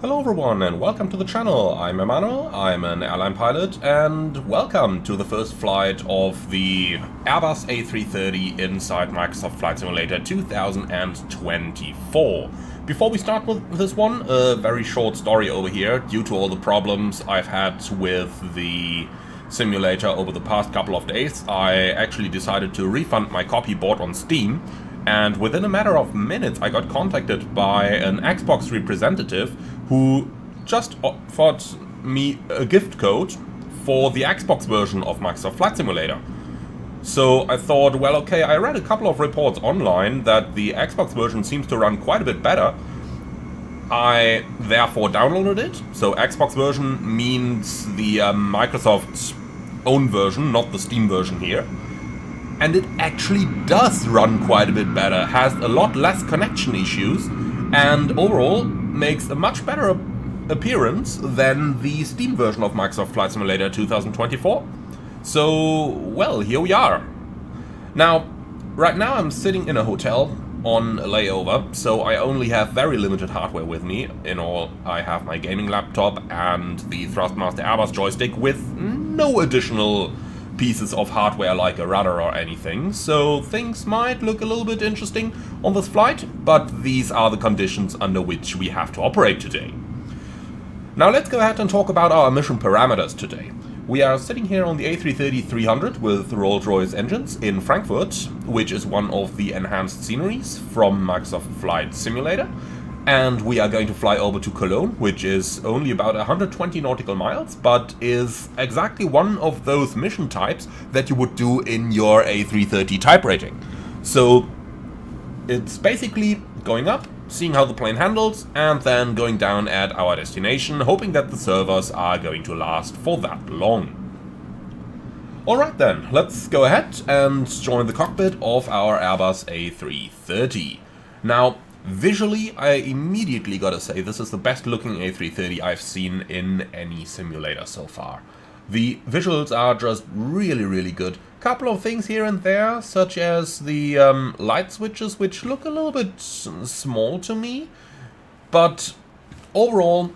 Hello everyone and welcome to the channel. I'm Emmanuel, I'm an airline pilot, and welcome to the first flight of the Airbus A330 inside Microsoft Flight Simulator 2024. Before we start with this one, a very short story over here. Due to all the problems I've had with the simulator over the past couple of days, I actually decided to refund my copy bought on Steam. And within a matter of minutes, I got contacted by an Xbox representative who just offered me a gift code for the Xbox version of Microsoft Flight Simulator. So I thought, well, okay, I read a couple of reports online that the Xbox version seems to run quite a bit better. I therefore downloaded it. So Xbox version means the Microsoft's own version, not the Steam version here. And it actually does run quite a bit better, has a lot less connection issues, and overall makes a much better appearance than the Steam version of Microsoft Flight Simulator 2024. So, well, here we are. Now, right now I'm sitting in a hotel on a layover, so I only have very limited hardware with me. In all, I have my gaming laptop and the Thrustmaster Airbus joystick with no additional pieces of hardware like a rudder or anything, so things might look a little bit interesting on this flight, but these are the conditions under which we have to operate today. Now let's go ahead and talk about our mission parameters today. We are sitting here on the A330-300 with Rolls-Royce engines in Frankfurt, which is one of the enhanced sceneries from Microsoft Flight Simulator. And we are going to fly over to Cologne, which is only about 120 nautical miles, but is exactly one of those mission types that you would do in your A330 type rating. So it's basically going up, seeing how the plane handles, and then going down at our destination, hoping that the servers are going to last for that long. Alright then, let's go ahead and join the cockpit of our Airbus A330. Now, visually, I immediately gotta say this is the best looking A330 I've seen in any simulator so far. The visuals are just really good. Couple of things here and there, such as the light switches, which look a little bit small to me. But overall,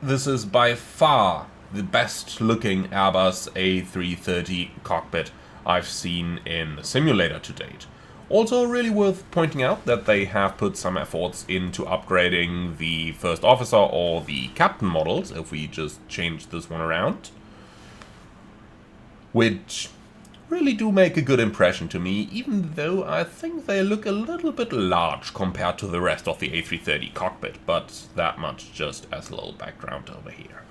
this is by far the best looking Airbus A330 cockpit I've seen in the simulator to date. Also really worth pointing out that they have put some efforts into upgrading the first officer or the captain models, if we just change this one around, which really do make a good impression to me, even though I think they look a little bit large compared to the rest of the A330 cockpit, but that much just as a little background over here.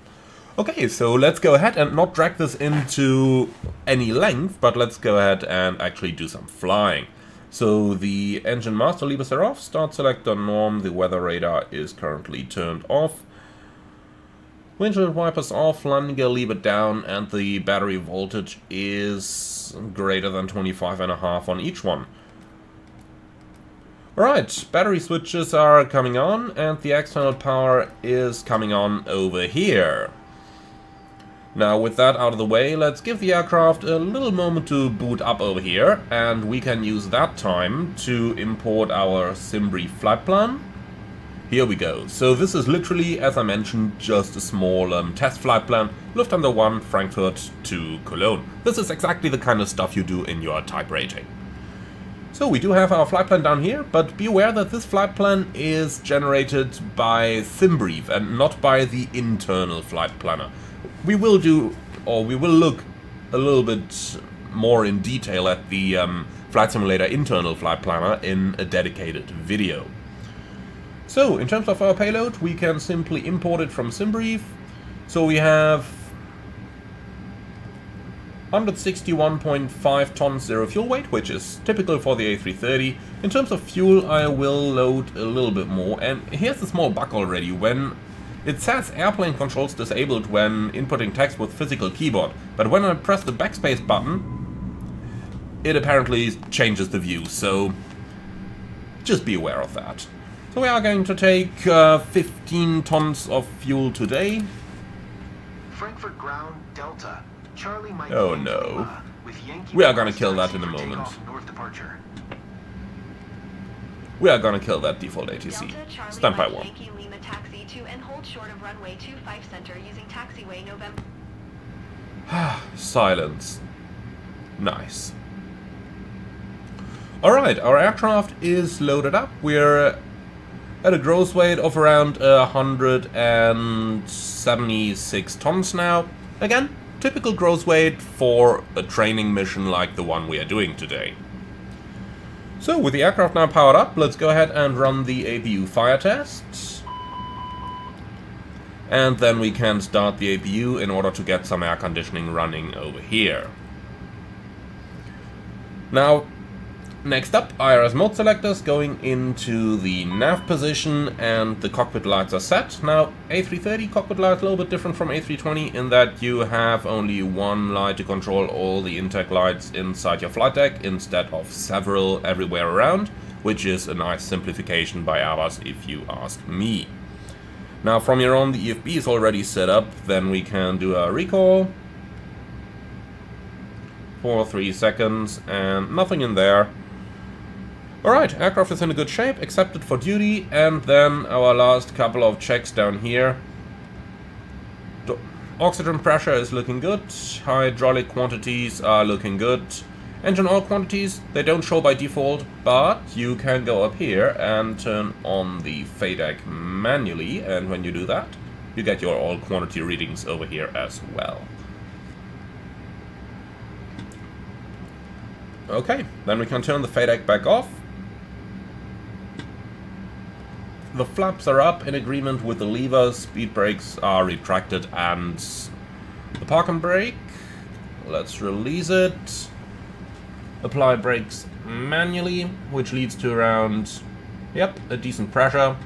Okay, so let's go ahead and not drag this into any length, but let's go ahead and actually do some flying. So the engine master levers are off, start selector norm, the weather radar is currently turned off. Windshield wipers off, landing gear lever down, and the battery voltage is greater than 25.5 on each one. Alright, battery switches are coming on, and the external power is coming on over here. Now with that out of the way, let's give the aircraft a little moment to boot up over here, and we can use that time to import our SimBrief flight plan. Here we go. So this is literally, as I mentioned, just a small test flight plan, Lufthansa 1 Frankfurt to Cologne. This is exactly the kind of stuff you do in your type rating. So we do have our flight plan down here, but be aware that this flight plan is generated by SimBrief and not by the internal flight planner. We will look a little bit more in detail at the Flight Simulator internal flight planner in a dedicated video. So, in terms of our payload, we can simply import it from SimBrief. So we have 161.5 tons zero fuel weight, which is typical for the A330. In terms of fuel, I will load a little bit more, and here's a small bug already. When it says airplane controls disabled when inputting text with physical keyboard, but when I press the backspace button, it apparently changes the view, so just be aware of that. So we are going to take 15 tons of fuel today. Frankfurt ground Delta. Charlie Mike. Oh no. We are gonna kill that in a moment. we are gonna kill that default ATC. Delta Charlie Stand by Mike 1. Yankee Lima taxi to and hold short of runway 25 center using taxiway November. Silence. Nice. Alright, our aircraft is loaded up. We're at a gross weight of around 176 tons now. Again, typical gross weight for a training mission like the one we are doing today. So, with the aircraft now powered up, let's go ahead and run the APU fire test. And then we can start the APU in order to get some air conditioning running over here. Now, next up, IRS mode selectors going into the nav position, and the cockpit lights are set. Now, A330 cockpit light is a little bit different from A320 in that you have only one light to control all the intake lights inside your flight deck instead of several everywhere around, which is a nice simplification by Airbus if you ask me. Now, from here on, the EFB is already set up, then we can do a recall for 3 seconds, and nothing in there. Alright, aircraft is in a good shape, accepted for duty, and then our last couple of checks down here. Oxygen pressure is looking good, hydraulic quantities are looking good. Engine oil quantities, they don't show by default, but you can go up here and turn on the FADEC manually, and when you do that, you get your oil quantity readings over here as well. Okay, then we can turn the FADEC back off. The flaps are up in agreement with the levers, speed brakes are retracted, and the park and brake. Let's release it. Apply brakes manually, which leads to around, yep, a decent pressure.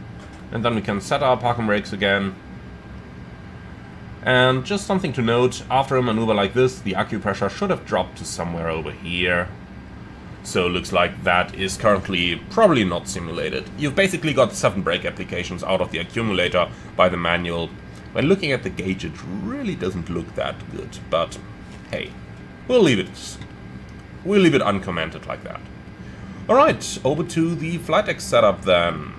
And then we can set our park and brakes again. And just something to note, after a maneuver like this, the accu pressure should have dropped to somewhere over here. So looks like that is currently probably not simulated. You've basically got 7 brake applications out of the accumulator by the manual. When looking at the gauge, it really doesn't look that good, but hey, we'll leave it uncommented like that. Alright, over to the flight deck setup then.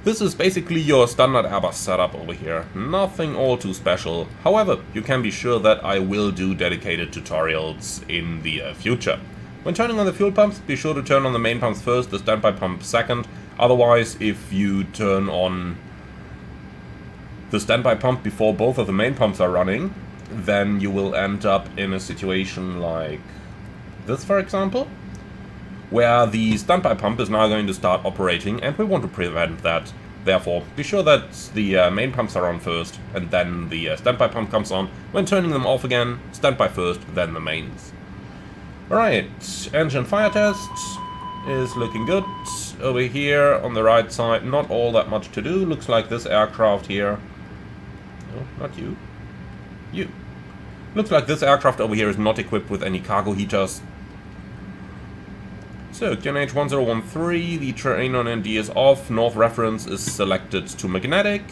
This is basically your standard Airbus setup over here, nothing all too special. However, you can be sure that I will do dedicated tutorials in the future. When turning on the fuel pumps, be sure to turn on the main pumps first, the standby pump second. Otherwise, if you turn on the standby pump before both of the main pumps are running, then you will end up in a situation like this, for example, where the standby pump is now going to start operating, and we want to prevent that. Therefore, be sure that the main pumps are on first, and then the standby pump comes on. When turning them off again, standby first, then the mains. Alright, engine fire test is looking good. Over here on the right side, not all that much to do. Looks like this aircraft here. No, not you. You. Looks like this aircraft over here is not equipped with any cargo heaters. So, QNH 1013, the terrain on ND is off, north reference is selected to magnetic.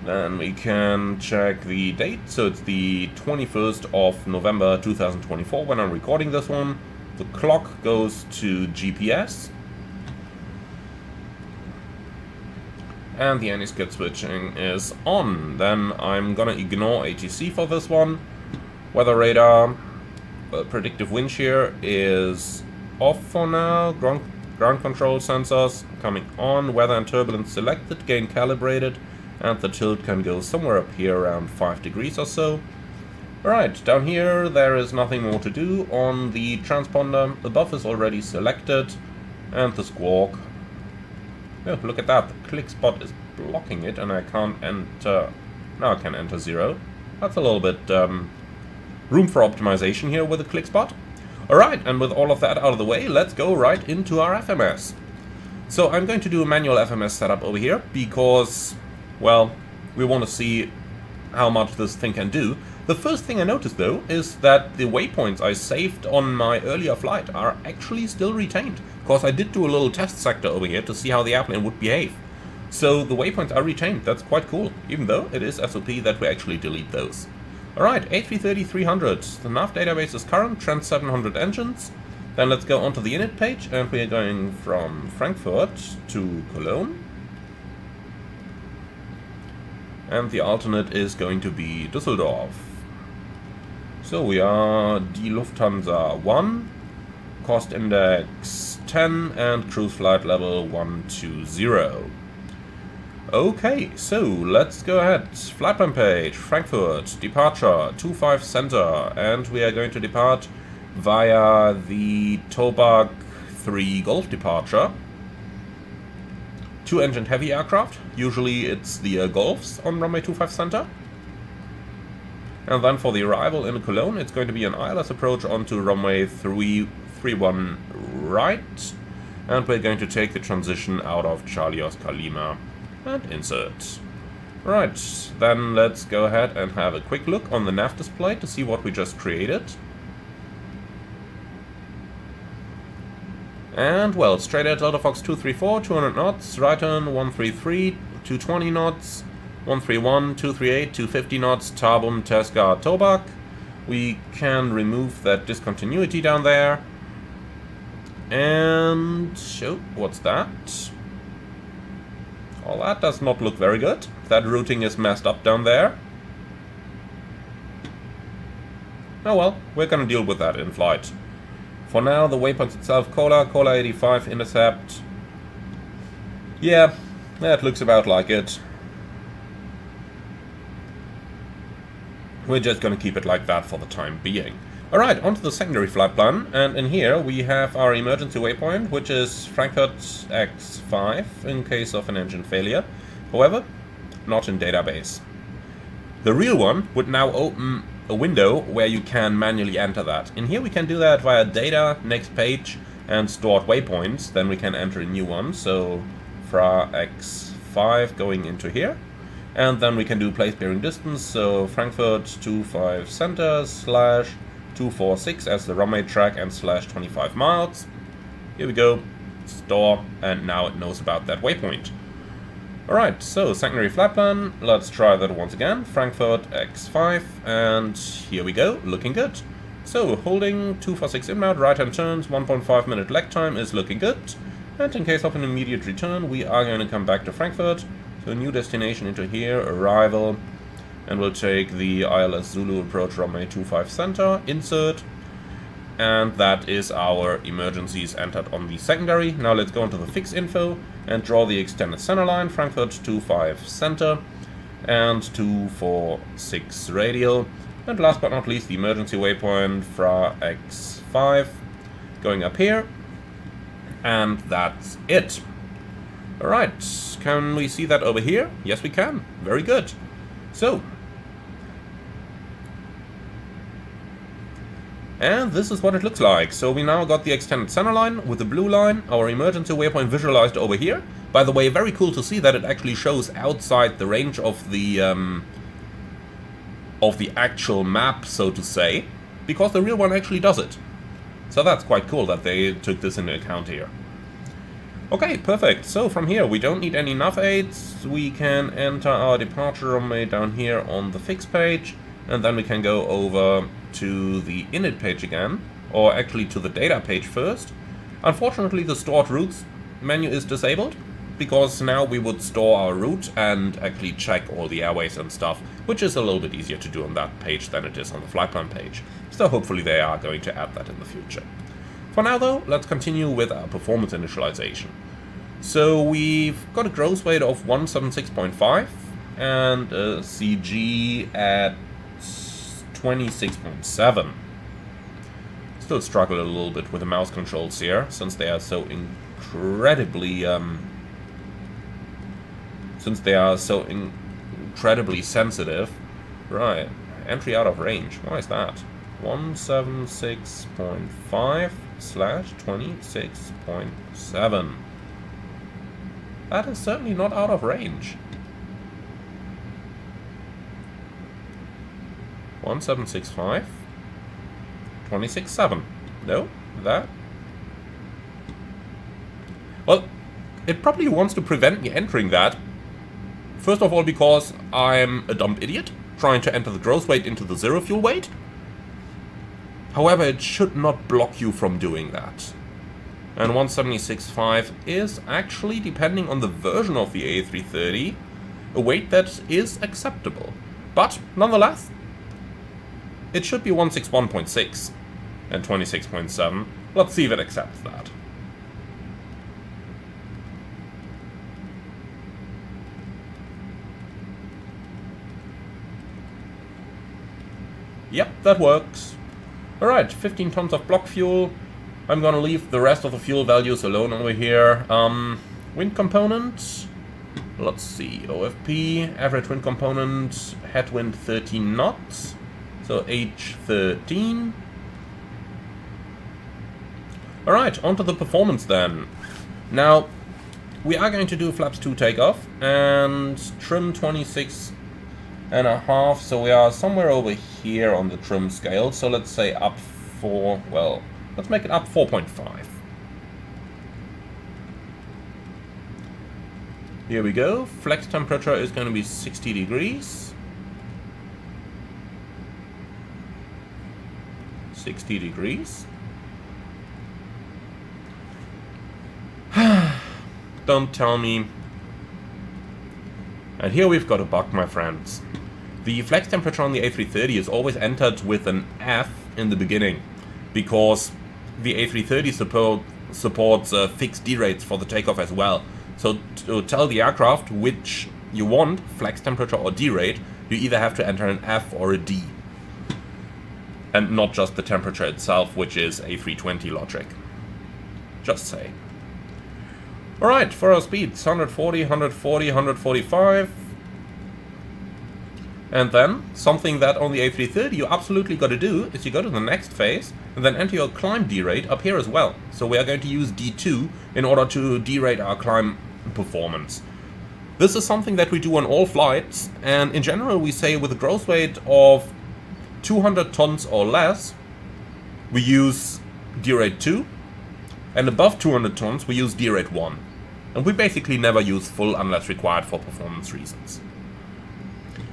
Then we can check the date, so it's the 21st of November 2024 when I'm recording this one. The clock goes to GPS. And the anti-skid switching is on. Then I'm gonna ignore ATC for this one. Weather radar. Predictive wind shear is off for now. Ground control sensors coming on. Weather and turbulence selected. Gain calibrated. And the tilt can go somewhere up here around 5 degrees or so. Alright, down here there is nothing more to do. On the transponder, above is already selected. And the squawk. Oh, look at that. The click spot is blocking it and I can't enter. Now I can enter 0. That's a little bit room for optimization here with the click spot. Alright, and with all of that out of the way, let's go right into our FMS. So I'm going to do a manual FMS setup over here because, well, we want to see how much this thing can do. The first thing I noticed though is that the waypoints I saved on my earlier flight are actually still retained. Of course, I did do a little test sector over here to see how the airplane would behave. So the waypoints are retained, that's quite cool, even though it is SOP that we actually delete those. Alright, A330-300, the nav database is current, Trent 700 engines. Then let's go onto the init page, and we are going from Frankfurt to Cologne. And the alternate is going to be Düsseldorf. So we are die Lufthansa 1, cost index 10, and cruise flight level 120. Okay, so let's go ahead. Flight plan page, Frankfurt, departure, 25 center, and we are going to depart via the Tobag 3 Golf departure. 2-engine heavy aircraft, usually it's the Golfs on runway 25 center. And then for the arrival in Cologne, it's going to be an ILS approach onto runway 31 right. And we're going to take the transition out of Charlie Oscar Lima and insert. Right, then let's go ahead and have a quick look on the nav display to see what we just created. And, well, straight ahead Delta Fox 234, 200 knots, right turn 133, 220 knots, 131, 238, 250 knots, Tarbum, Tesca, Tobak. We can remove that discontinuity down there. And, oh, what's that? Well, that does not look very good. That routing is messed up down there. Oh well, we're gonna deal with that in flight. For now, the waypoints itself, Cola 85, intercept. Yeah, that looks about like it. We're just gonna keep it like that for the time being. Alright, onto the secondary flight plan, and in here we have our emergency waypoint, which is Frankfurt X5 in case of an engine failure. However, not in database. The real one would now open a window where you can manually enter that. In here we can do that via data, next page, and stored waypoints. Then we can enter a new one, so Fra X5 going into here. And then we can do place bearing distance, so Frankfurt 25 center / 246 as the runway track and / 25 miles. Here we go, store, and now it knows about that waypoint. Alright, so secondary flight plan, let's try that once again, Frankfurt X5, and here we go, looking good. So, holding 246 inbound, right hand turns, 1.5 minute lag time is looking good, and in case of an immediate return, we are going to come back to Frankfurt, so new destination into here, arrival, and we'll take the ILS Zulu approach runway 25 center, insert, and that is our emergencies entered on the secondary. Now let's go into the fix info and draw the extended center line, Frankfurt 25 center and 246 radial. And last but not least, the emergency waypoint Fra X5 going up here. And that's it. Alright, can we see that over here? Yes, we can. Very good. So, and this is what it looks like. So we now got the extended center line with the blue line, our emergency waypoint visualized over here. By the way, very cool to see that it actually shows outside the range of the actual map, so to say, because the real one actually does it. So that's quite cool that they took this into account here. Okay, perfect. So from here, we don't need any nav aids. We can enter our departure runway down here on the fix page, and then we can go over to the init page again, or actually to the data page first. Unfortunately, the stored routes menu is disabled, because now we would store our route and actually check all the airways and stuff, which is a little bit easier to do on that page than it is on the flight plan page. So hopefully they are going to add that in the future. For now though, let's continue with our performance initialization. So we've got a gross weight of 176.5 and a CG at 26.7. Still struggle a little bit with the mouse controls here, since they are so incredibly sensitive. Right, entry out of range. Why is that? 176.5 / 26.7. That is certainly not out of range. 1765, 26.7. No, that. Well, it probably wants to prevent me entering that. First of all, because I'm a dumb idiot trying to enter the gross weight into the zero fuel weight. However, it should not block you from doing that. And 176.5 is actually, depending on the version of the A330, a weight that is acceptable. But, nonetheless, it should be 161.6 and 26.7. Let's see if it accepts that. Yep, that works. Alright, 15 tons of block fuel. I'm gonna leave the rest of the fuel values alone over here. Wind component. Let's see, OFP, average wind component, headwind 13 knots. So H13. Alright, onto the performance then. Now, we are going to do flaps 2 takeoff and trim 26.5, so we are somewhere over here on the trim scale. So let's say up 4, well, let's make it up 4.5. Here we go. Flex temperature is going to be 60 degrees. 60 degrees. Don't tell me. And here we've got a bug, my friends. The flex temperature on the A330 is always entered with an F in the beginning, because the A330 supports fixed D rates for the takeoff as well. So to tell the aircraft which you want, flex temperature or D rate, you either have to enter an F or a D. And not just the temperature itself, which is A320 logic. Just saying. Alright, for our speeds, 140, 140, 145. And then, something that on the A330 you absolutely got to do is you go to the next phase and then enter your climb D-rate up here as well. So we are going to use D2 in order to D-rate our climb performance. This is something that we do on all flights, and in general we say with a gross weight of 200 tons or less, we use D-rate 2, and above 200 tons we use D-rate 1. And we basically never use full unless required for performance reasons.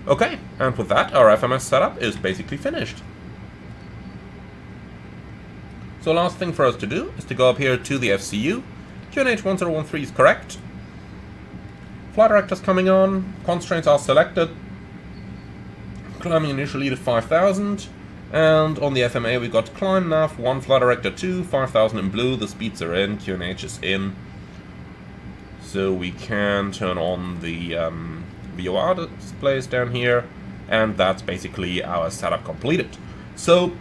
Okay, and with that, our FMS setup is basically finished. So last thing for us to do is to go up here to the FCU. QNH 1013 is correct. Flight director's coming on, constraints are selected. Climbing initially to 5000. And on the FMA we got climb nav 1, flight director 2, 5000 in blue, the speeds are in, QNH is in. So we can turn on the VOR displays down here, and that's basically our setup completed. So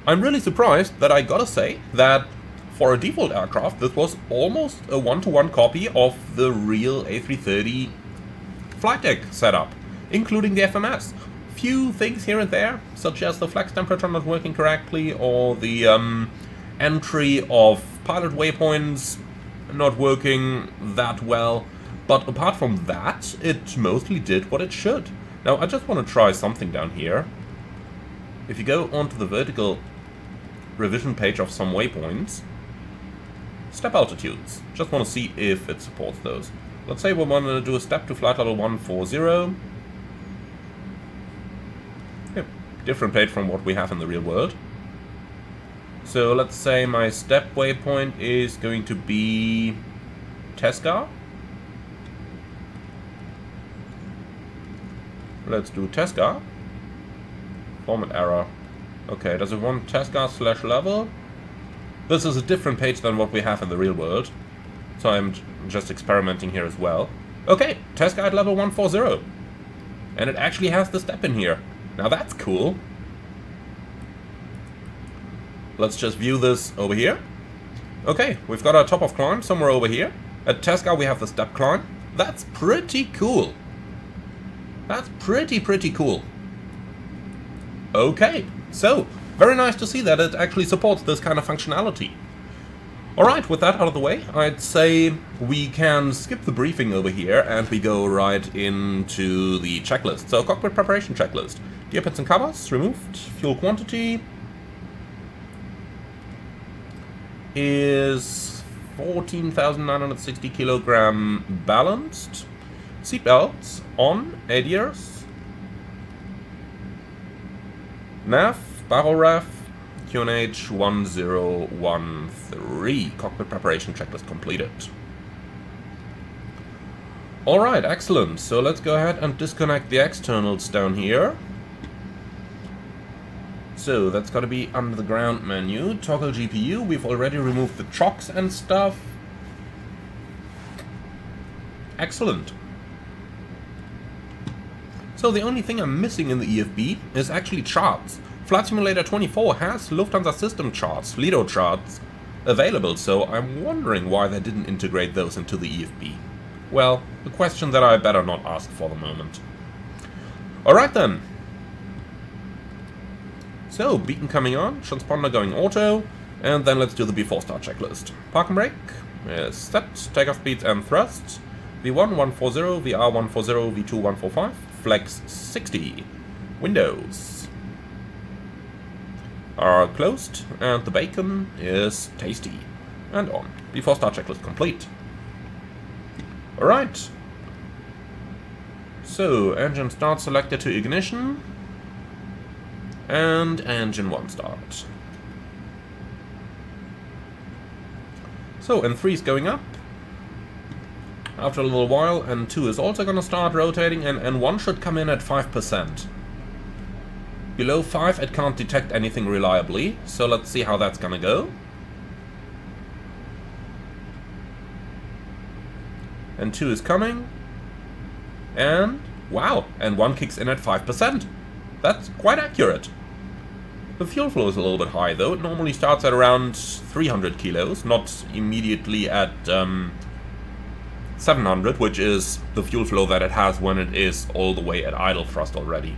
I'm really surprised that I gotta say that for a default aircraft this was almost a one-to-one copy of the real A330 flight deck setup, including the FMS. Few things here and there, such as the flex temperature not working correctly, or the entry of pilot waypoints not working that well. But apart from that, it mostly did what it should. Now, I just want to try something down here. If you go onto the vertical revision page of some waypoints, step altitudes. Just want to see if it supports those. Let's say we want to do a step to flight level 140. Yep, different page from what we have in the real world. So let's say my step waypoint is going to be Tesca. Let's do Tesca. Format error. Okay, does it want Tesca / level? This is a different page than what we have in the real world. So I'm just experimenting here as well. Okay, Tesca at level 140. And it actually has the step in here. Now that's cool. Let's just view this over here. Okay, we've got our top of climb somewhere over here. At Tesca we have the step climb. That's pretty cool. That's pretty cool. Okay, so very nice to see that it actually supports this kind of functionality. Alright, with that out of the way, I'd say we can skip the briefing over here and we go right into the checklist. So, cockpit preparation checklist. Gear pits and covers removed. Fuel quantity is 14,960 kilogram balanced. Seatbelts on, ADIRS. Nav Barrow Ref, QNH 1013. Cockpit preparation checklist completed. Alright, excellent. So let's go ahead and disconnect the externals down here. So that's got to be under the ground menu. Toggle GPU. We've already removed the chocks and stuff. Excellent. So the only thing I'm missing in the EFB is actually charts. Flight Simulator 24 has Lufthansa system charts, Lido charts, available, so I'm wondering why they didn't integrate those into the EFB. Well, a question that I better not ask for the moment. Alright then. So, beacon coming on, transponder going auto, and then let's do the before start checklist. Park and brake is set, takeoff speeds and thrusts. V1 140, VR 140, V2 145, flex 60. Windows are closed, and the bacon is tasty. And on. Before start checklist complete. Alright. So, engine start selected to ignition. And engine 1 start. So, N3 is going up. After a little while, N2 is also going to start rotating, and N1 should come in at 5%. Below 5 it can't detect anything reliably, so let's see how that's going to go. N2 is coming. And, wow, N1 kicks in at 5%. That's quite accurate. The fuel flow is a little bit high though. It normally starts at around 300 kilos, not immediately at 700, which is the fuel flow that it has when it is all the way at idle thrust already.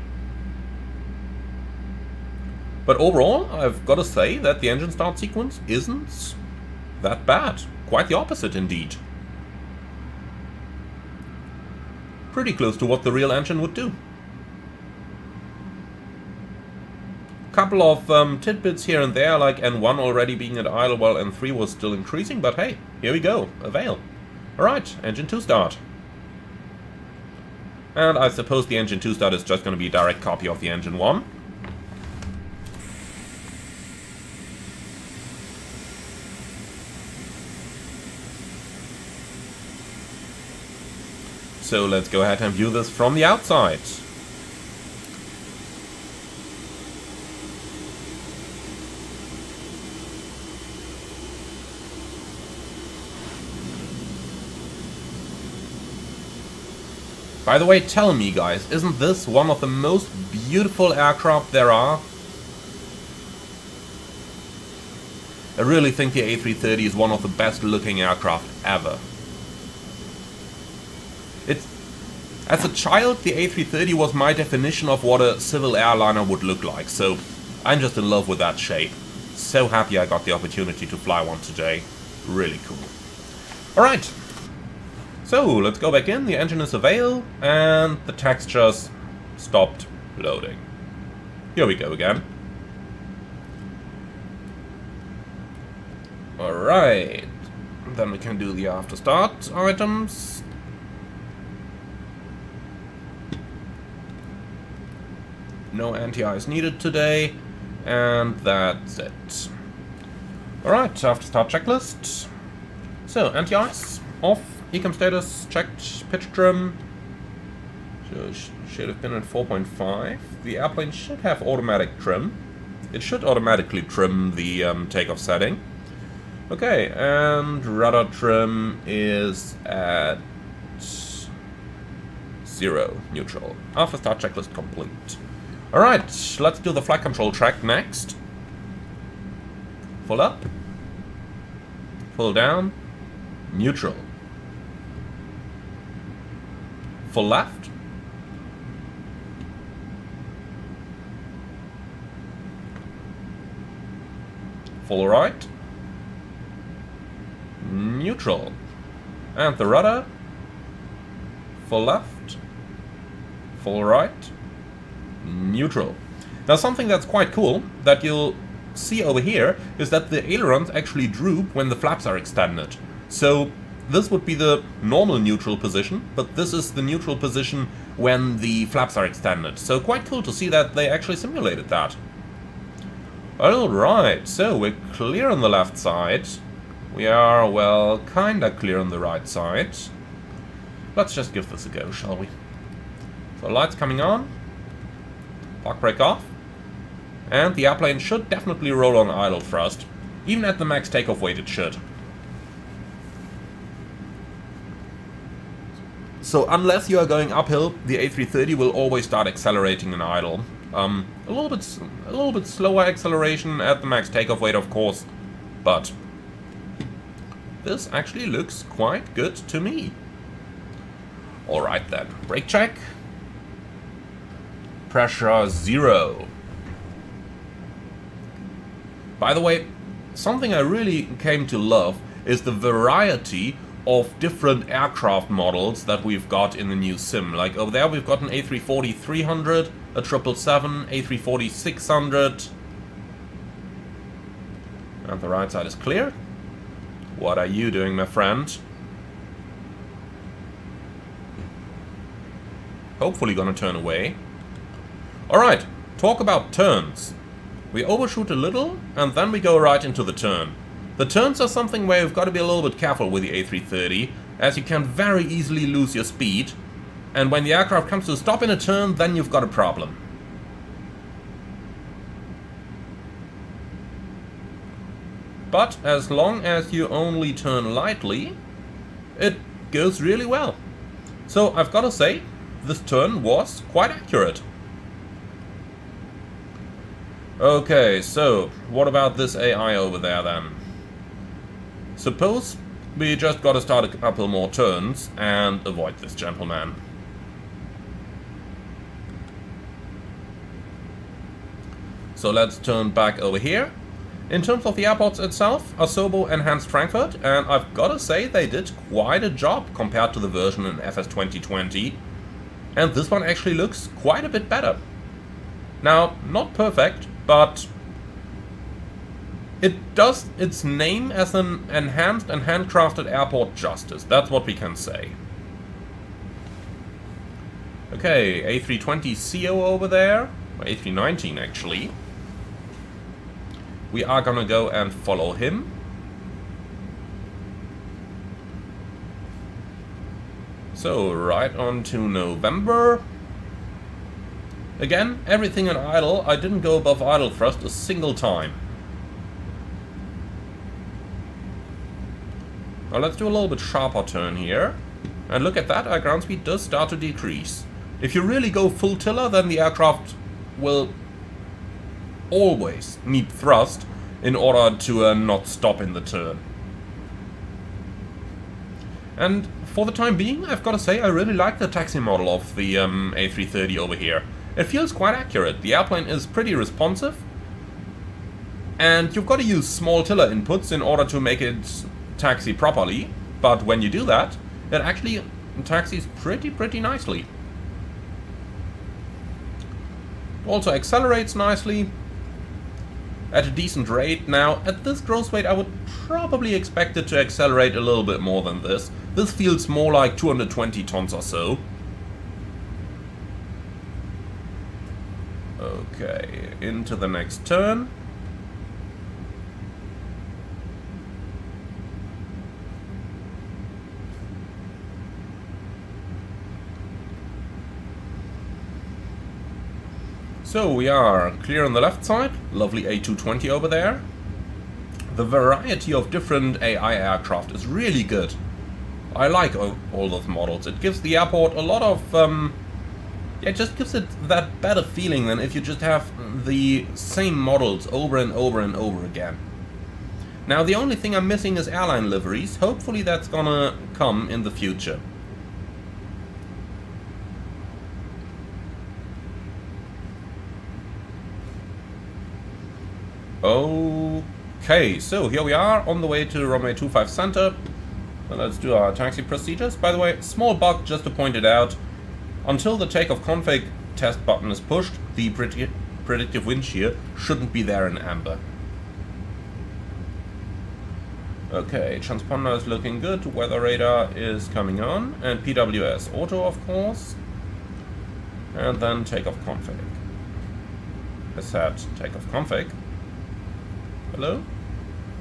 But overall, I've got to say that the engine start sequence isn't that bad. Quite the opposite indeed. Pretty close to what the real engine would do. Couple of tidbits here and there, like N1 already being at idle while N3 was still increasing, but hey, here we go, avail. Alright, engine 2 start. And I suppose the engine 2 start is just going to be a direct copy of the engine 1. So let's go ahead and view this from the outside. By the way, tell me guys, isn't this one of the most beautiful aircraft there are? I really think the A330 is one of the best looking aircraft ever. As a child, the A330 was my definition of what a civil airliner would look like, so I'm just in love with that shape. So happy I got the opportunity to fly one today. Really cool. Alright. So, let's go back in, the engine is avail, and the textures stopped loading. Here we go again. Alright, then we can do the after start items. No anti-ice needed today, and that's it. Alright, after start checklist. So, anti-ice off. Ecom status checked, pitch trim should have been at 4.5. The airplane should have automatic trim. It should automatically trim the takeoff setting. Okay, and rudder trim is at 0, neutral. After start checklist complete. Alright, let's do the flight control track next. Full up. Full down. Neutral. Full left. Full right. Neutral. And the rudder. Full left. Full right. Neutral. Now something that's quite cool that you'll see over here is that the ailerons actually droop when the flaps are extended. So this would be the normal neutral position, but this is the neutral position when the flaps are extended. So quite cool to see that they actually simulated that. Alright, so we're clear on the left side. We are, well, kinda clear on the right side. Let's just give this a go, shall we? So lights coming on. Park brake off. And the airplane should definitely roll on idle thrust. Even at the max takeoff weight it should. So unless you are going uphill, the A330 will always start accelerating in idle. A little bit slower acceleration at the max takeoff weight, of course, but this actually looks quite good to me. Alright then, brake check. Pressure 0. By the way, something I really came to love is the variety of different aircraft models that we've got in the new sim. Like over there we've got an A340-300, a 777, A340-600. And the right side is clear. What are you doing, my friend? Hopefully gonna turn away. Alright, talk about turns. We overshoot a little, and then we go right into the turn. The turns are something where you've got to be a little bit careful with the A330, as you can very easily lose your speed, and when the aircraft comes to a stop in a turn, then you've got a problem. But as long as you only turn lightly, it goes really well. So I've got to say, this turn was quite accurate. Okay, so what about this AI over there then? Suppose we just gotta start a couple more turns and avoid this gentleman. So let's turn back over here. In terms of the airports itself, Asobo enhanced Frankfurt, and I've gotta say they did quite a job compared to the version in FS 2020. And this one actually looks quite a bit better. Now, not perfect, but it does its name as an enhanced and handcrafted airport justice. That's what we can say. Okay, A320CO over there. Or A319 actually. We are gonna go and follow him. So, right on to November. Again, everything in idle. I didn't go above idle thrust a single time. Now let's do a little bit sharper turn here. And look at that, our ground speed does start to decrease. If you really go full tiller, then the aircraft will always need thrust in order to not stop in the turn. And for the time being, I've got to say, I really like the taxi model of the A330 over here. It feels quite accurate. The airplane is pretty responsive. And you've got to use small tiller inputs in order to make it taxi properly, but when you do that, it actually taxis pretty nicely. It also accelerates nicely at a decent rate. Now, at this gross weight, I would probably expect it to accelerate a little bit more than this. This feels more like 220 tons or so. Okay, into the next turn. So we are clear on the left side, lovely A220 over there. The variety of different AI aircraft is really good. I like all those models. It gives the airport a lot of, it just gives it that better feeling than if you just have the same models over and over and over again. Now the only thing I'm missing is airline liveries. Hopefully that's gonna come in the future. Okay, so here we are on the way to runway 25 center. Let's do our taxi procedures. By the way, small bug just to point it out. Until the takeoff config test button is pushed, the predictive wind shear shouldn't be there in amber. Okay, transponder is looking good, weather radar is coming on, and PWS auto of course. And then takeoff config. I said takeoff config. Hello?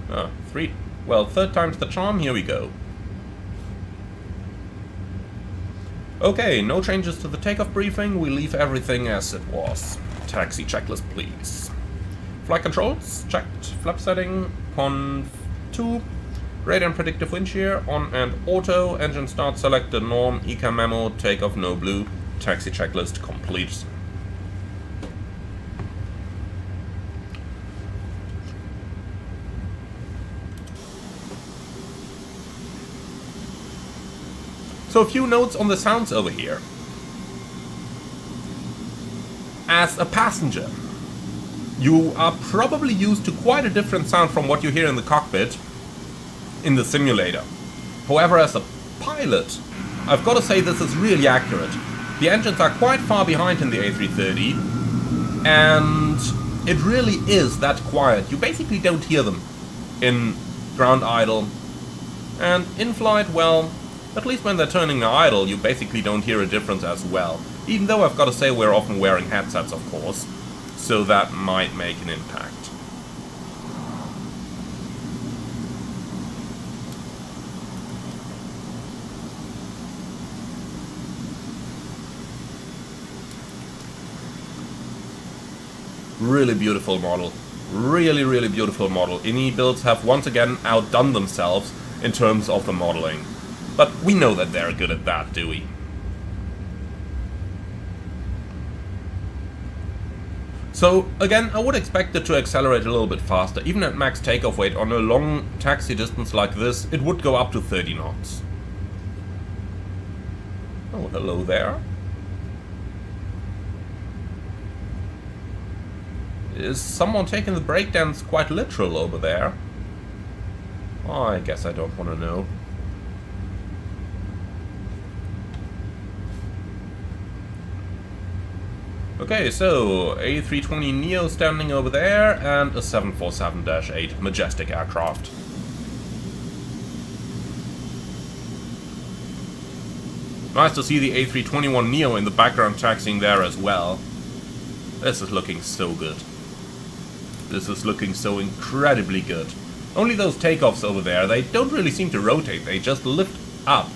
Ah, three. Well, third time's the charm, here we go. Okay, no changes to the takeoff briefing, we leave everything as it was. Taxi checklist, please. Flight controls, checked. Flap setting, conf 2. Radar and predictive wind shear, on and auto. Engine start selected, norm, ECA memo, takeoff no blue. Taxi checklist complete. So a few notes on the sounds over here. As a passenger, you are probably used to quite a different sound from what you hear in the cockpit in the simulator. However, as a pilot, I've got to say this is really accurate. The engines are quite far behind in the A330, and it really is that quiet. You basically don't hear them in ground idle. And in flight, well, at least when they're turning idle, you basically don't hear a difference as well. Even though I've got to say we're often wearing headsets, of course, so that might make an impact. Really beautiful model. Really, really beautiful model. INI builds have once again outdone themselves in terms of the modeling. But we know that they're good at that, do we? So, again, I would expect it to accelerate a little bit faster. Even at max takeoff weight on a long taxi distance like this, it would go up to 30 knots. Oh, hello there. Is someone taking the breakdance quite literal over there? Oh, I guess I don't want to know. Okay, so A320neo standing over there, and a 747-8 majestic aircraft. Nice to see the A321neo in the background taxiing there as well. This is looking so good. This is looking so incredibly good. Only those takeoffs over there, they don't really seem to rotate, they just lift up.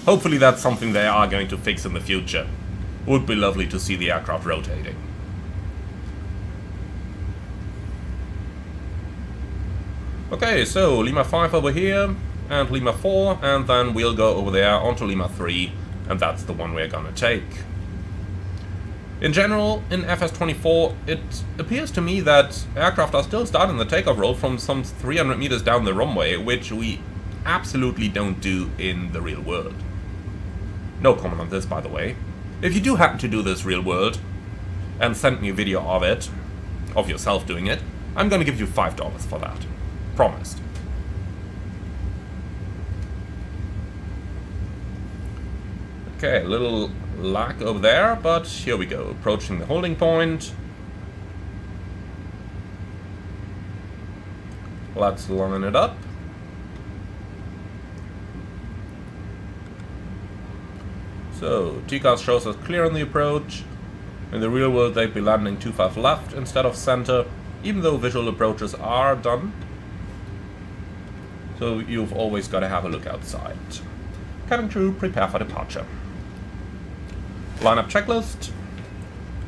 Hopefully that's something they are going to fix in the future. Would be lovely to see the aircraft rotating. Okay, so Lima 5 over here, and Lima 4, and then we'll go over there onto Lima 3, and that's the one we're gonna take. In general, in FS24, it appears to me that aircraft are still starting the takeoff roll from some 300 meters down the runway, which we absolutely don't do in the real world. No comment on this, by the way. If you do happen to do this real world, and send me a video of it, of yourself doing it, I'm gonna give you $5 for that. Promised. Okay, a little lag over there, but here we go. Approaching the holding point. Let's line it up. So, TCAS shows us clear on the approach. In the real world, they'd be landing 25 left instead of center, even though visual approaches are done. So you've always got to have a look outside. Cabin crew, prepare for departure. Lineup checklist.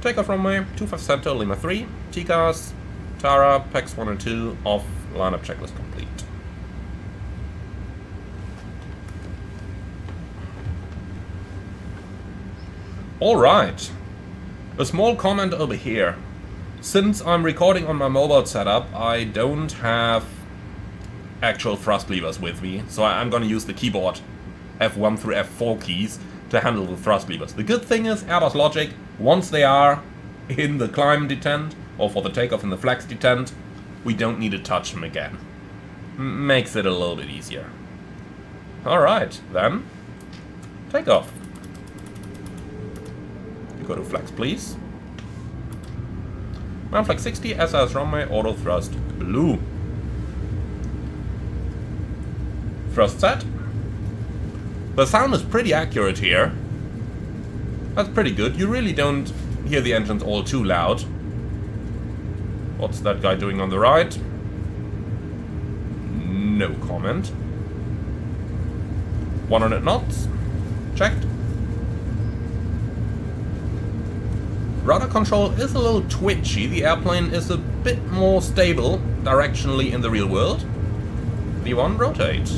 Takeoff runway, 25 center, Lima 3. TCAS, Tara, PEX 1 and 2, off. Lineup checklist complete. Alright, a small comment over here. Since I'm recording on my mobile setup, I don't have actual thrust levers with me, so I'm gonna use the keyboard F1 through F4 keys to handle the thrust levers. The good thing is Airbus Logic, once they are in the climb detent, or for the takeoff in the flex detent, we don't need to touch them again. Makes it a little bit easier. Alright, then, takeoff. Go to flex, please. Mount flex 60, SAS runway, auto thrust, blue. Thrust set. The sound is pretty accurate here. That's pretty good. You really don't hear the engines all too loud. What's that guy doing on the right? No comment. 100 knots. Checked. Rudder control is a little twitchy. The airplane is a bit more stable directionally in the real world. V1, rotate.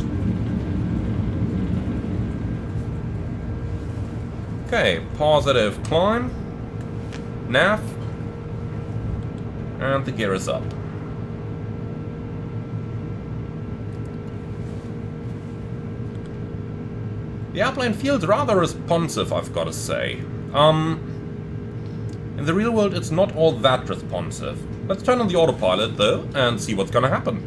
Okay, positive climb. Nav. And the gear is up. The airplane feels rather responsive, I've got to say. In the real world, it's not all that responsive. Let's turn on the autopilot, though, and see what's gonna happen.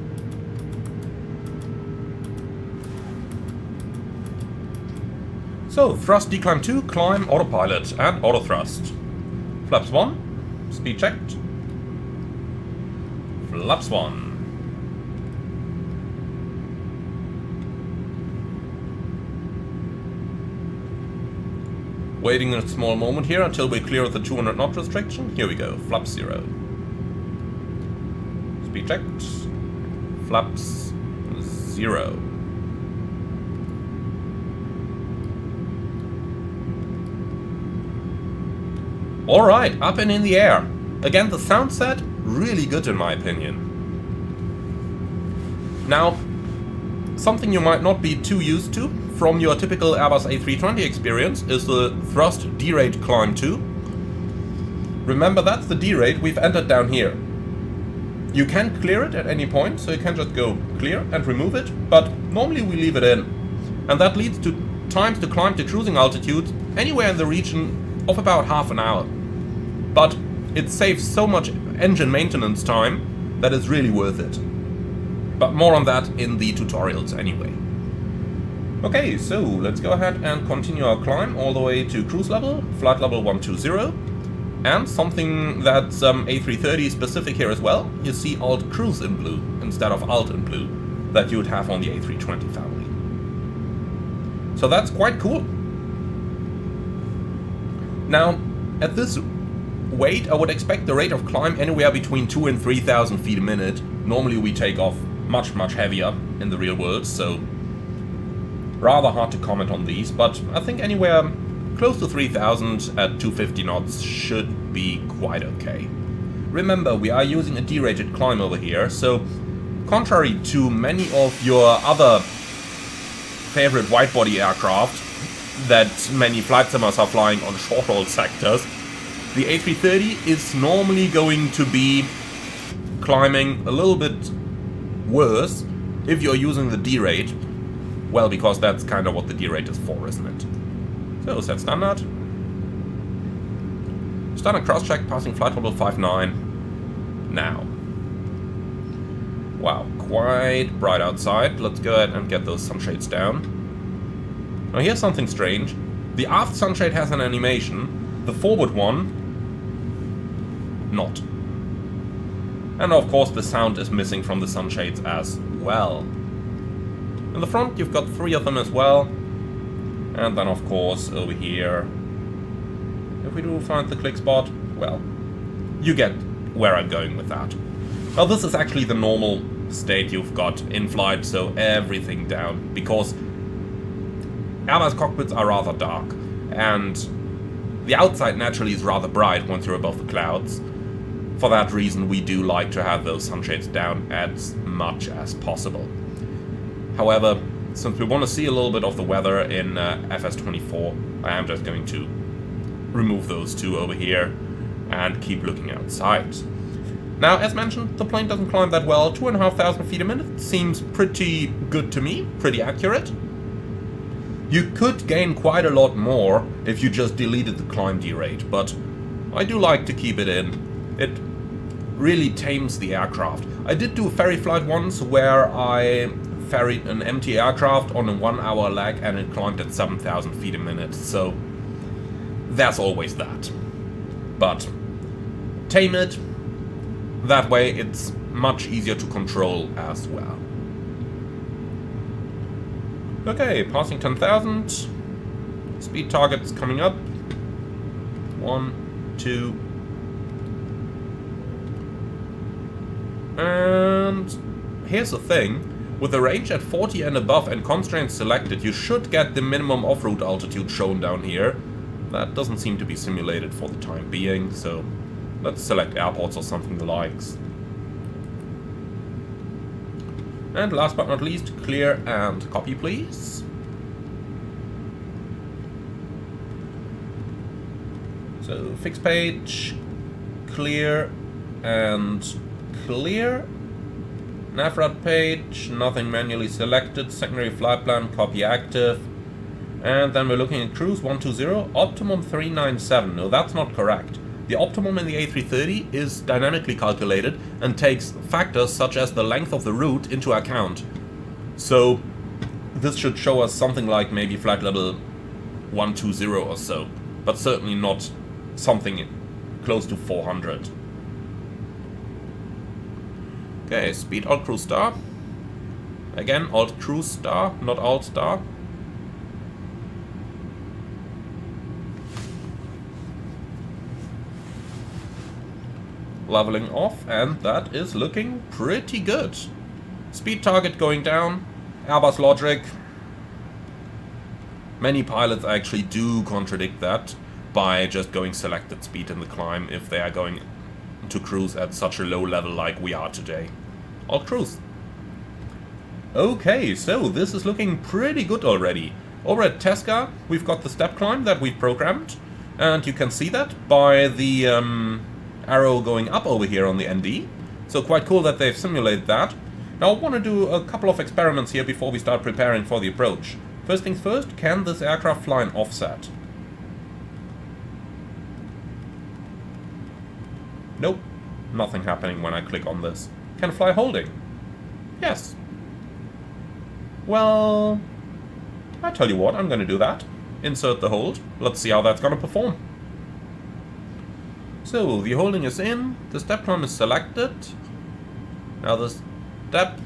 So, thrust decline 2, climb, autopilot, and auto thrust. Flaps 1, speed checked. Flaps 1. Waiting a small moment here until we clear the 200 knot restriction. Here we go, flaps 0. Speed checked. Flaps 0. Alright, up and in the air. Again, the sound set, really good in my opinion. Now, something you might not be too used to from your typical Airbus A320 experience is the thrust D-rate climb 2. Remember, that's the D-rate we've entered down here. You can clear it at any point, so you can just go clear and remove it, but normally we leave it in. And that leads to times to climb to cruising altitude anywhere in the region of about half an hour. But it saves so much engine maintenance time that it's really worth it. But more on that in the tutorials anyway. Okay, so let's go ahead and continue our climb all the way to cruise level, flight level 120. And something that's A330 specific here as well, you see Alt Cruise in blue instead of Alt in blue that you would have on the A320 family. So that's quite cool. Now, at this weight, I would expect the rate of climb anywhere between 2,000 and 3,000 feet a minute. Normally we take off much, much heavier in the real world, so rather hard to comment on these, but I think anywhere close to 3,000 at 250 knots should be quite okay. Remember, we are using a D-rated climb over here, so contrary to many of your other favorite widebody aircraft that many flight simmers are flying on short-haul sectors, the A330 is normally going to be climbing a little bit worse if you're using the D-rate. Well, because that's kind of what the D-rate is for, isn't it? So, set standard. Standard cross-check, passing flight level 59. Now. Wow, quite bright outside. Let's go ahead and get those sunshades down. Now here's something strange. The aft sunshade has an animation, the forward one not. And of course the sound is missing from the sunshades as well. In the front you've got 3 of them as well. And then of course over here, if we do find the click spot, well, you get where I'm going with that. Well, this is actually the normal state you've got in flight, so everything down, because Airbus cockpits are rather dark, and the outside naturally is rather bright once you're above the clouds. For that reason, we do like to have those sunshades down as much as possible. However, since we want to see a little bit of the weather in FS24, I am just going to remove those 2 over here and keep looking outside. Now, as mentioned, the plane doesn't climb that well. 2,500 feet a minute seems pretty good to me, pretty accurate. You could gain quite a lot more if you just deleted the climb D-rate, but I do like to keep it in. It really tames the aircraft. I did do a ferry flight once where I ferried an empty aircraft on a 1-hour lag and it climbed at 7,000 feet a minute, so there's always that. But tame it, that way it's much easier to control as well. Okay, passing 10,000. Speed targets coming up. 1, 2. And here's the thing. With the range at 40 and above and constraints selected, you should get the minimum off-route altitude shown down here. That doesn't seem to be simulated for the time being, so let's select airports or something the likes. And last but not least, clear and copy, please. So, fixed page, clear and clear. Nav page, nothing manually selected. Secondary flight plan, copy active. And then we're looking at cruise 120, optimum 397. No, that's not correct. The optimum in the A330 is dynamically calculated and takes factors such as the length of the route into account. So this should show us something like maybe flight level 120 or so, but certainly not something close to 400. Okay, speed alt cruise star. Again, alt cruise star, not alt star. Leveling off, and that is looking pretty good. Speed target going down. Airbus logic. Many pilots actually do contradict that by just going selected speed in the climb if they are going to cruise at such a low level like we are today. Alt cruise. Okay, so this is looking pretty good already. Over at Tesca, we've got the step climb that we've programmed, and you can see that by the arrow going up over here on the ND. So quite cool that they've simulated that. Now I want to do a couple of experiments here before we start preparing for the approach. First things first, can this aircraft fly an offset? Nope, nothing happening when I click on this. Can fly holding? Yes. Well, I tell you what, I'm going to do that. Insert the hold. Let's see how that's going to perform. So, the holding is in, the step climb is selected. Now the step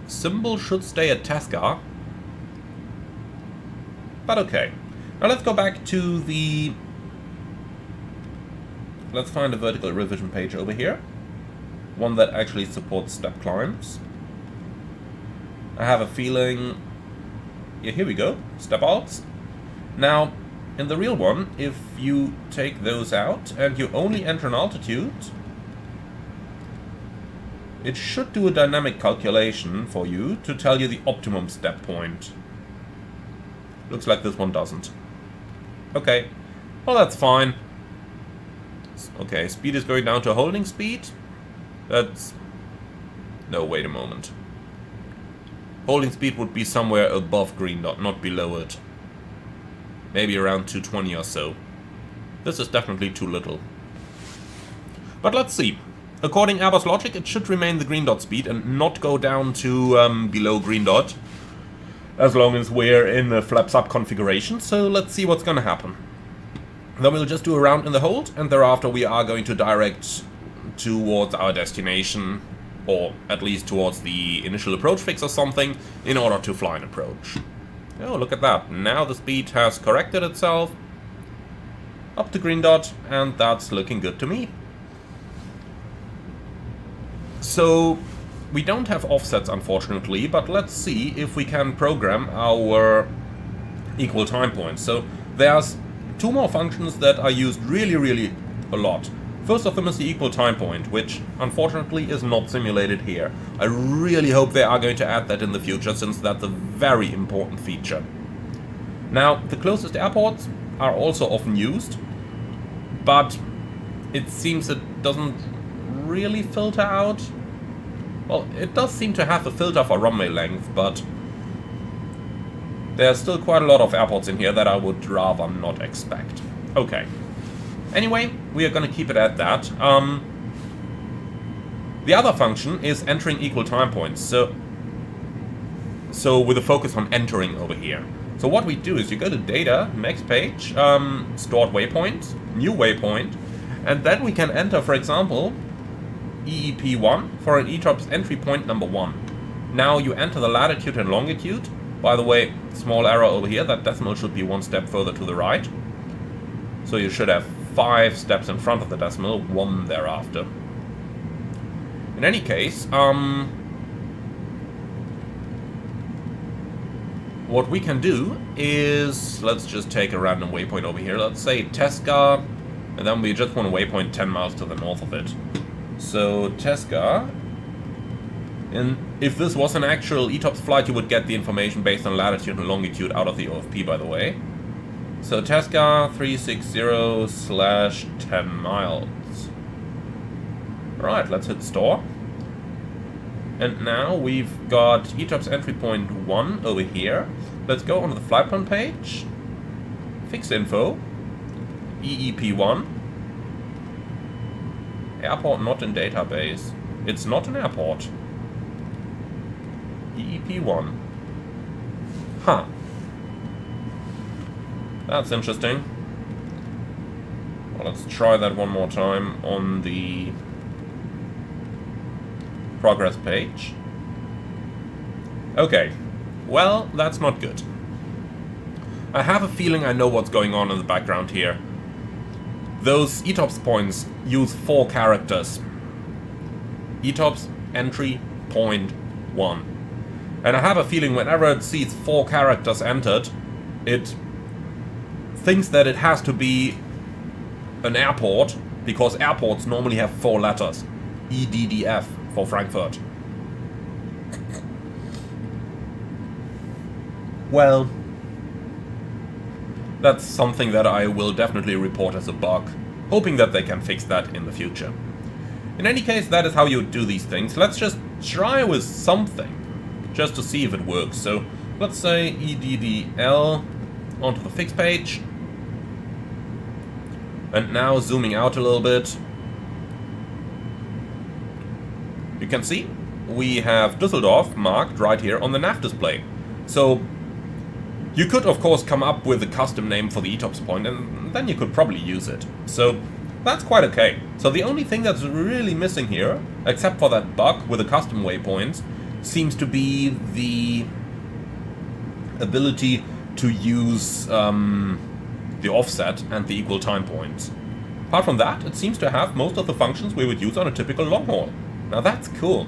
symbol should stay at Tesca. But okay. Now let's go back to the... Let's find a vertical revision page over here. One that actually supports step climbs. I have a feeling... Yeah, here we go. Step alts. Now, in the real one, if you take those out and you only enter an altitude, it should do a dynamic calculation for you to tell you the optimum step point. Looks like this one doesn't. Okay, well that's fine. Okay, speed is going down to holding speed. That's... No, wait a moment. Holding speed would be somewhere above green dot, not below it. Maybe around 220 or so. This is definitely too little. But let's see. According to Airbus logic, it should remain the green dot speed and not go down to below green dot. As long as we're in a flaps up configuration. So let's see what's gonna happen. Then we'll just do a round in the hold, and thereafter we are going to direct towards our destination, or at least towards the initial approach fix or something, in order to fly an approach. Oh, look at that. Now the speed has corrected itself up to green dot, and that's looking good to me. So, we don't have offsets, unfortunately, but let's see if we can program our equal time points. So, there's two more functions that are used really a lot. First of them is the equal time point, which unfortunately is not simulated here. I really hope they are going to add that in the future, since that's a very important feature. Now, the closest airports are also often used, but it seems it doesn't really filter out. Well, it does seem to have a filter for runway length, but there's still quite a lot of airports in here that I would rather not expect. Okay. Anyway, we are going to keep it at that. The other function is entering equal time points. So with a focus on entering over here. So what we do is you go to data, next page, stored waypoint, new waypoint, and then we can enter, for example, EEP1 for an ETOPS entry point number 1. Now you enter the latitude and longitude. By the way, small error over here, that decimal should be one step further to the right. So you should have 5 steps in front of the decimal, 1 thereafter. In any case, what we can do is, let's just take a random waypoint over here. Let's say Tesca, and then we just want a waypoint 10 miles to the north of it. So Tesca, and if this was an actual ETOPS flight, you would get the information based on latitude and longitude out of the OFP, by the way. So Tesca 360/10 miles. Right, let's hit store. And now we've got ETOPS entry point 1 over here. Let's go onto the flight plan page. Fixed info. EEP1. Airport not in database. It's not an airport. EEP1. Huh. That's interesting. Well, let's try that one more time on the progress page. Okay. Well, that's not good. I have a feeling I know what's going on in the background here. Those ETOPS points use 4 characters. ETOPS entry point 1. And I have a feeling whenever it sees 4 characters entered, it thinks that it has to be an airport, because airports normally have 4 letters. EDDF for Frankfurt. Well, that's something that I will definitely report as a bug, hoping that they can fix that in the future. In any case, that is how you do these things. Let's just try with something, just to see if it works. So, let's say EDDL onto the fix page. And now zooming out a little bit. You can see we have Düsseldorf marked right here on the nav display. So you could of course come up with a custom name for the ETOPS point, and then you could probably use it. So that's quite okay. So the only thing that's really missing here, except for that bug with the custom waypoints, seems to be the ability to use the offset and the equal time points. Apart from that, it seems to have most of the functions we would use on a typical long haul. Now that's cool.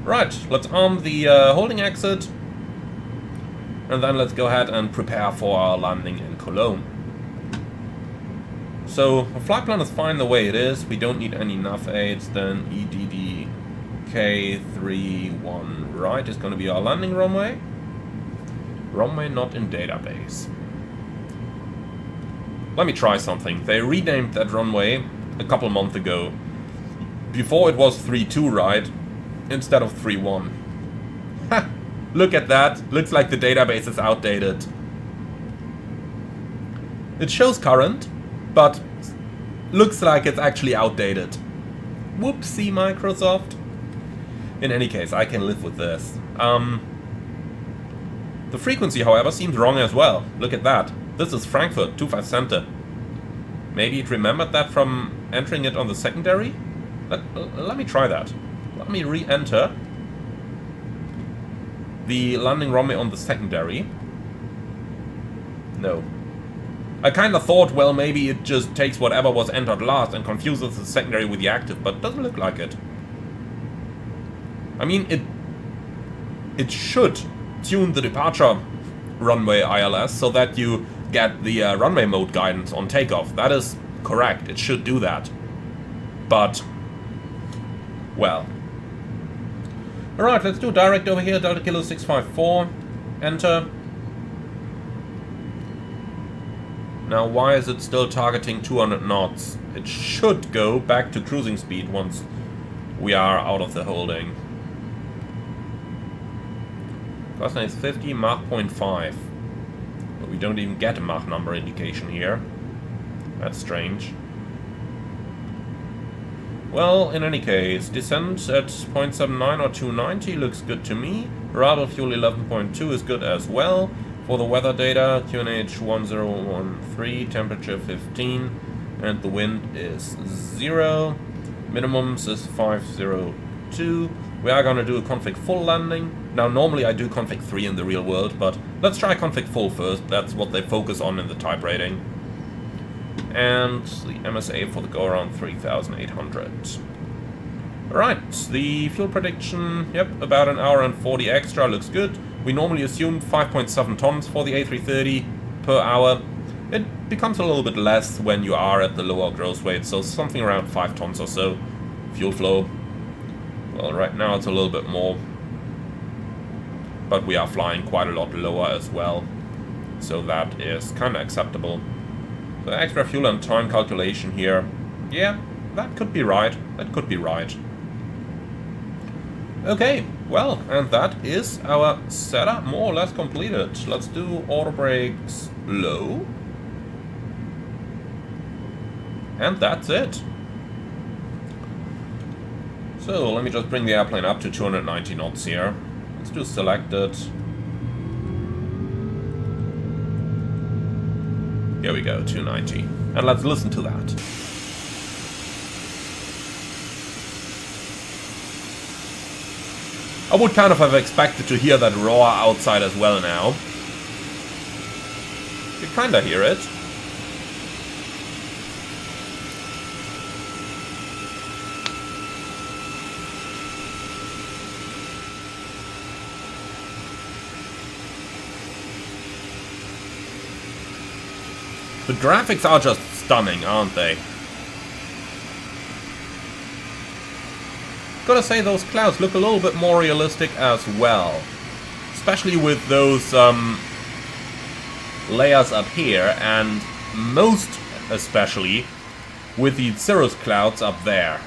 Right, let's arm the holding exit. And then let's go ahead and prepare for our landing in Cologne. So, the flight plan is fine the way it is. We don't need any nav aids. Then EDDK31 right is going to be our landing runway. Runway not in database. Let me try something. They renamed that runway a couple months ago. Before it was 3.2 right, instead of 3.1. Ha! Look at that. Looks like the database is outdated. It shows current, but looks like it's actually outdated. Whoopsie, Microsoft. In any case, I can live with this. The frequency, however, seems wrong as well. Look at that. This is Frankfurt, 25 center. Maybe it remembered that from entering it on the secondary? Let me try that. Let me re-enter the landing runway on the secondary. No. I kind of thought, well, maybe it just takes whatever was entered last and confuses the secondary with the active, but it doesn't look like it. I mean, it should tune the departure runway ILS so that you get the runway mode guidance on takeoff. That is correct. It should do that. But, well. Alright, let's do direct over here. Delta Kilo 654. Enter. Now, why is it still targeting 200 knots? It should go back to cruising speed once we are out of the holding. Cessna is 50, Mach 0.5. But we don't even get a Mach number indication here. That's strange. Well, in any case, descent at 0.79 or 290 looks good to me. Radial fuel 11.2 is good as well. For the weather data, QNH 1013, temperature 15, and the wind is 0. Minimums is 502. We are gonna do a config full landing. Now, normally I do config 3 in the real world, but let's try config full first. That's what they focus on in the type rating. And the MSA for the go around 3,800. Alright, the fuel prediction, yep, about an hour and 40 extra, looks good. We normally assumed 5.7 tons for the A330 per hour. It becomes a little bit less when you are at the lower gross weight, so something around 5 tons or so. Fuel flow, well, right now it's a little bit more. But we are flying quite a lot lower as well, so that is kind of acceptable. The extra fuel and time calculation here, yeah, that could be right. That could be right. Okay, well, and that is our setup more or less completed. Let's do auto brakes low. And that's it. So, let me just bring the airplane up to 290 knots here. Let's do selected. Here we go, 290. And let's listen to that. I would kind of have expected to hear that roar outside as well now. You kinda hear it. The graphics are just stunning, aren't they? Gotta say, those clouds look a little bit more realistic as well. Especially with those layers up here, and most especially with the cirrus clouds up there.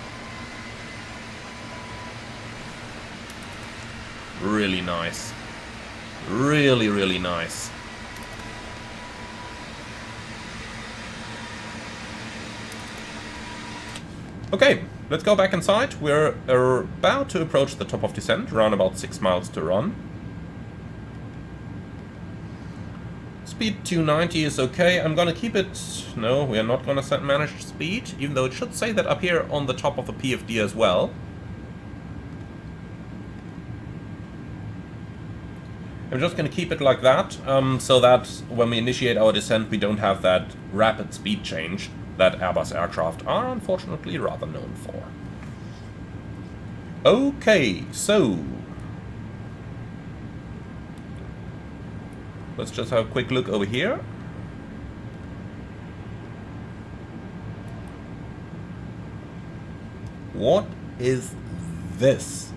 Really nice. Really, really nice. Okay, let's go back inside. We're about to approach the top of descent, around about 6 miles to run. Speed 290 is okay. I'm gonna keep it... No, we are not gonna set managed speed, even though it should say that up here on the top of the PFD as well. I'm just gonna keep it like that, so that when we initiate our descent we don't have that rapid speed change that Airbus aircraft are unfortunately rather known for. Okay, so let's just have a quick look over here. What is this?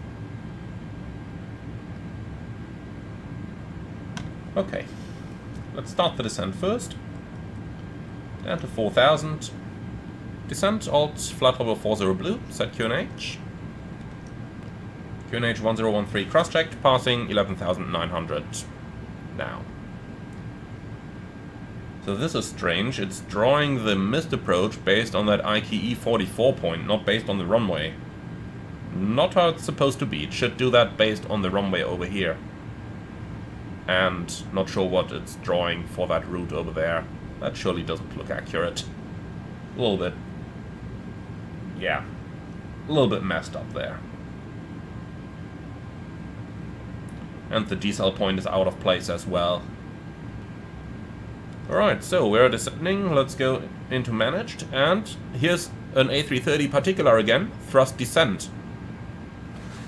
Okay, let's start the descent first. Down to 4,000. Descent, alt, flight level 40 blue, set QNH. QNH 1013 cross-checked, passing 11,900 now. So this is strange, it's drawing the missed approach based on that IKE 44 point, not based on the runway. Not how it's supposed to be, it should do that based on the runway over here. And not sure what it's drawing for that route over there. That surely doesn't look accurate. A little bit. Yeah. A little bit messed up there. And the decel point is out of place as well. Alright, so we're descending. Let's go into managed. And here's an A330 particular again. Thrust descent.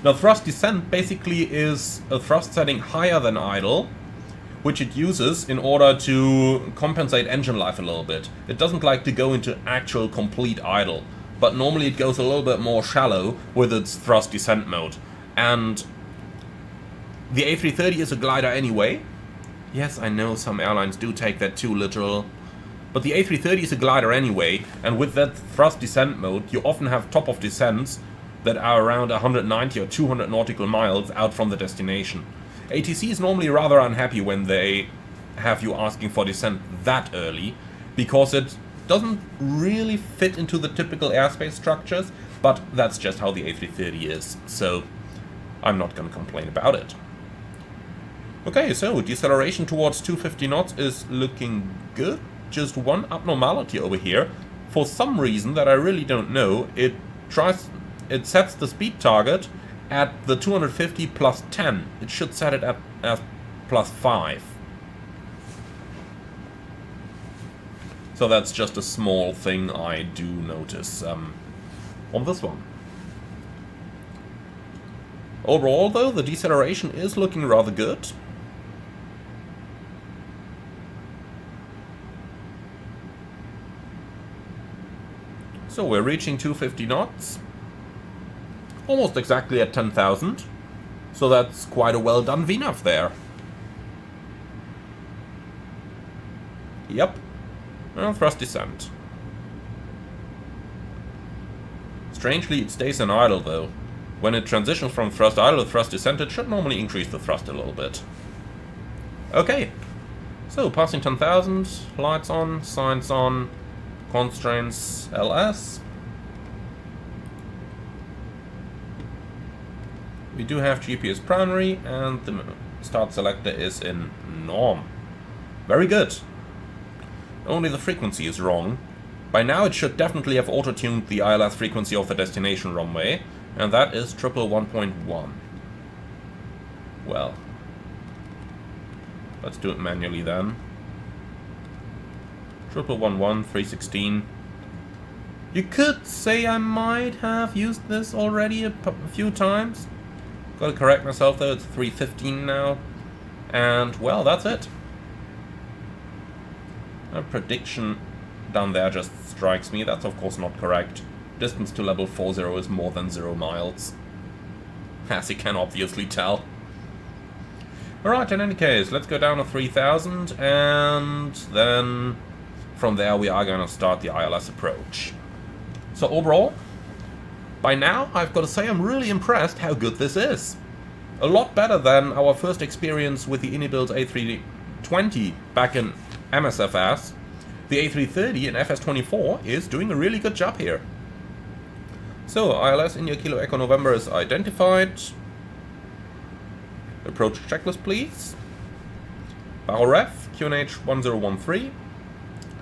Now thrust descent basically is a thrust setting higher than idle, which it uses in order to compensate engine life a little bit. It doesn't like to go into actual complete idle, but normally it goes a little bit more shallow with its thrust descent mode. And the A330 is a glider anyway. Yes, I know some airlines do take that too literal, but the A330 is a glider anyway, and with that thrust descent mode you often have top of descents that are around 190 or 200 nautical miles out from the destination. ATC is normally rather unhappy when they have you asking for descent that early, because it doesn't really fit into the typical airspace structures, but that's just how the A330 is, so I'm not going to complain about it. Okay, so deceleration towards 250 knots is looking good. Just one abnormality over here. For some reason that I really don't know, it sets the speed target at the 250 plus 10. It should set it at plus 5. So that's just a small thing I do notice on this one. Overall though, the deceleration is looking rather good. So we're reaching 250 knots. Almost exactly at 10,000. So that's quite a well done VNAV there. Yep. And thrust descent. Strangely, it stays in idle though. When it transitions from thrust idle to thrust descent, it should normally increase the thrust a little bit. Okay. So, passing 10,000, lights on, signs on, constraints LS. We do have GPS primary, and the start selector is in norm. Very good. Only the frequency is wrong. By now it should definitely have auto-tuned the ILS frequency of the destination runway, and that is 111.1. Well, let's do it manually then. 111, 316. You could say I might have used this already a few times. Gotta correct myself though, it's 315 now. And, well, that's it. A prediction down there just strikes me. That's of course not correct. Distance to level 40 is more than 0 miles. As you can obviously tell. Alright, in any case, let's go down to 3000, and then from there we are going to start the ILS approach. So overall, by now I've got to say I'm really impressed how good this is. A lot better than our first experience with the Inibuild A320 back in MSFS. The A330 in FS24 is doing a really good job here. So, ILS India Kilo Echo November is identified. Approach checklist, please. Barrel ref, QNH 1013.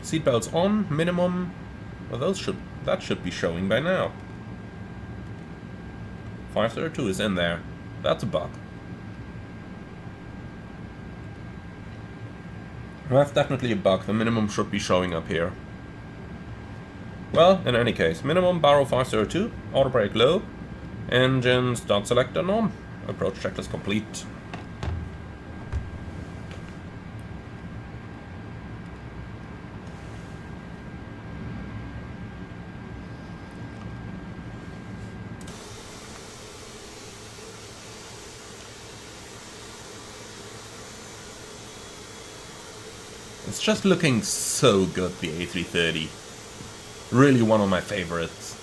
Seatbelts on, minimum. Well, that should be showing by now. 502 is in there. That's a bug. That's definitely a bug. The minimum should be showing up here. Well, in any case, minimum Barrow 502, auto brake low, engine start selector norm, approach checklist complete. It's just looking so good, the A330. Really one of my favorites.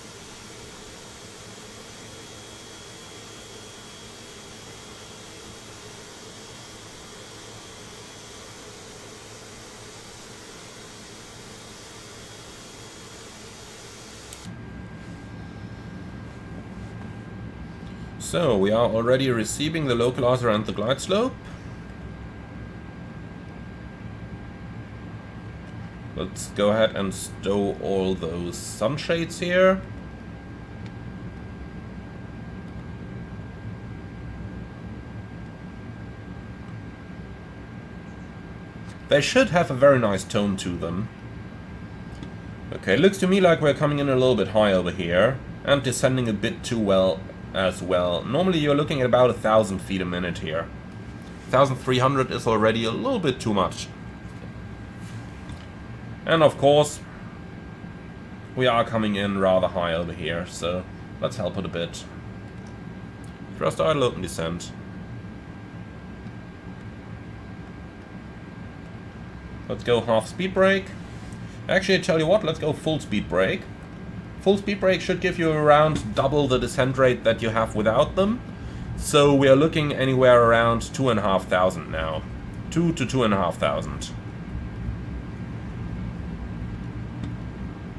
So, we are already receiving the localizer and the glide slope. Let's go ahead and stow all those sunshades here. They should have a very nice tone to them. Okay, looks to me like we're coming in a little bit high over here and descending a bit too well as well. Normally you're looking at about 1,000 feet a minute here. 1,300 is already a little bit too much. And of course, we are coming in rather high over here, so let's help it a bit. Thrust idle, open descent. Let's go half speed brake. Actually, I tell you what, let's go full speed brake. Full speed brake should give you around double the descent rate that you have without them. So we are looking anywhere around 2,500 now. 2 to 2,500.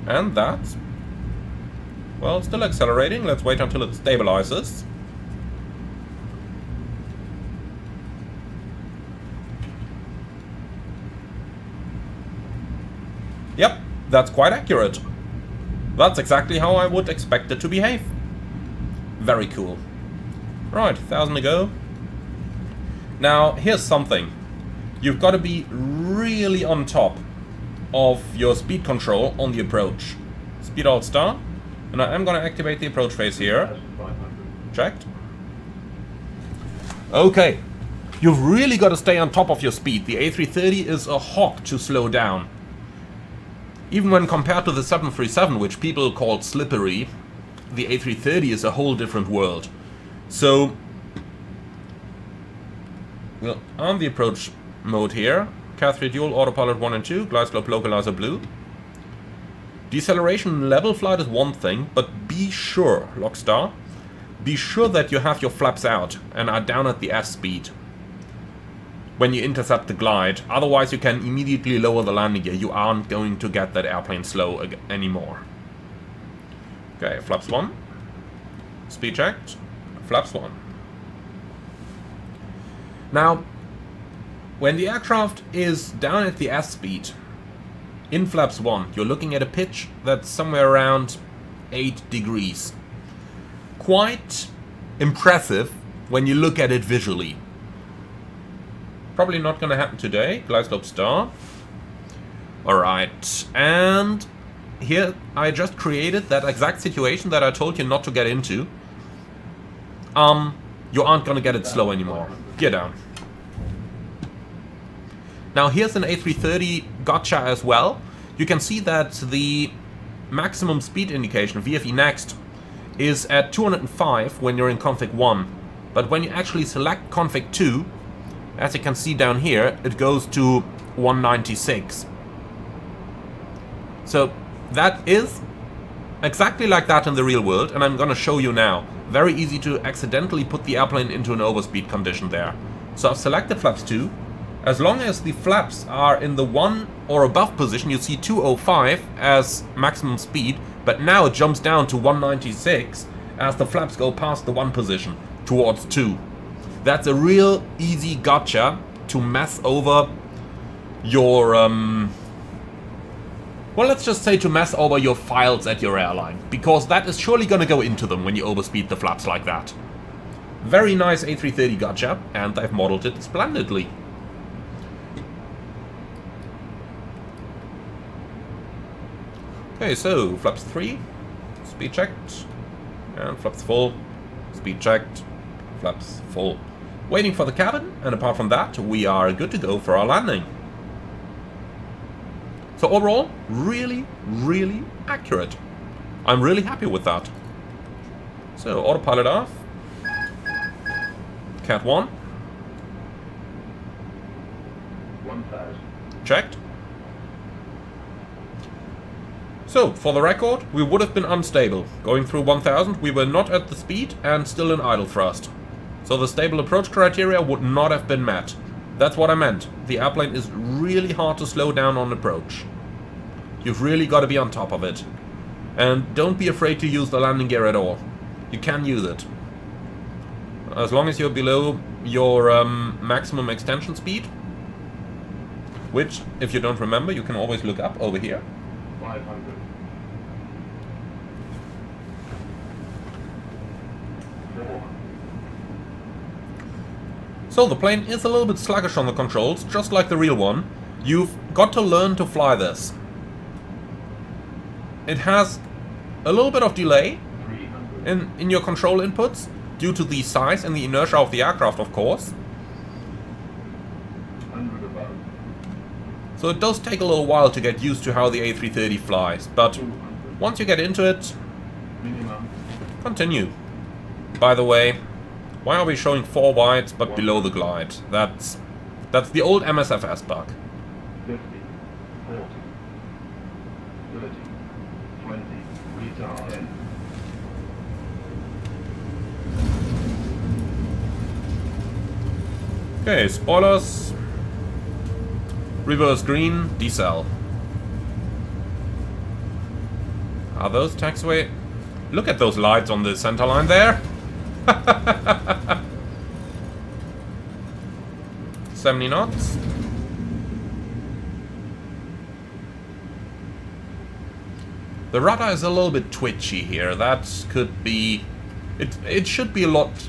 And that's, well, still accelerating. Let's wait until it stabilizes. Yep, that's quite accurate. That's exactly how I would expect it to behave. Very cool. Right, 1,000 to go. Now, here's something. You've got to be really on top of your speed control on the approach. Speed alt star. And I am going to activate the approach phase here. Checked. Okay. You've really got to stay on top of your speed. The A330 is a hog to slow down. Even when compared to the 737, which people call slippery, the A330 is a whole different world. So, we'll arm the approach mode here. Cat 3 dual, autopilot 1 and 2, glide slope localizer blue. Deceleration level flight is one thing, but be sure, Lockstar, be sure that you have your flaps out and are down at the S speed when you intercept the glide. Otherwise you can immediately lower the landing gear. You aren't going to get that airplane slow anymore. Okay, flaps 1. Speed checked. Flaps 1. Now, when the aircraft is down at the S speed, in flaps 1, you're looking at a pitch that's somewhere around 8 degrees. Quite impressive when you look at it visually. Probably not going to happen today. Glide slope star. Alright, and here I just created that exact situation that I told you not to get into. You aren't going to get it slow anymore. Gear down. Now here's an A330 gotcha as well. You can see that the maximum speed indication, VFE next, is at 205 when you're in config 1. But when you actually select config 2, as you can see down here, it goes to 196. So that is exactly like that in the real world, and I'm gonna show you now. Very easy to accidentally put the airplane into an overspeed condition there. So I've selected flaps 2. As long as the flaps are in the 1 or above position, you see 205 as maximum speed, but now it jumps down to 196 as the flaps go past the 1 position towards 2. That's a real easy gotcha to mess over your, well, let's just say to mess over your files at your airline, because that is surely going to go into them when you overspeed the flaps like that. Very nice A330 gotcha, and I've modeled it splendidly. Okay, so flaps 3, speed checked, and flaps full, speed checked, flaps full. Waiting for the cabin, and apart from that, we are good to go for our landing. So overall, really, really accurate. I'm really happy with that. So autopilot off, Cat 1, 1000. checked. So, for the record, we would have been unstable. Going through 1000, we were not at the speed and still in idle thrust. So the stable approach criteria would not have been met. That's what I meant. The airplane is really hard to slow down on approach. You've really got to be on top of it. And don't be afraid to use the landing gear at all. You can use it. As long as you're below your maximum extension speed, which, if you don't remember, you can always look up over here. 500. So the plane is a little bit sluggish on the controls, just like the real one. You've got to learn to fly this. It has a little bit of delay in your control inputs, due to the size and the inertia of the aircraft, of course. So it does take a little while to get used to how the A330 flies, but once you get into it, continue. By the way, why are we showing 4 wides but below the glide? That's the old MSFS bug. 50, 40, 30, 20, retard 10. Okay, spoilers. Reverse green, decel. Are those taxiway? Look at those lights on the centerline there. 70 knots. The rudder is a little bit twitchy here. That could be... It should be a lot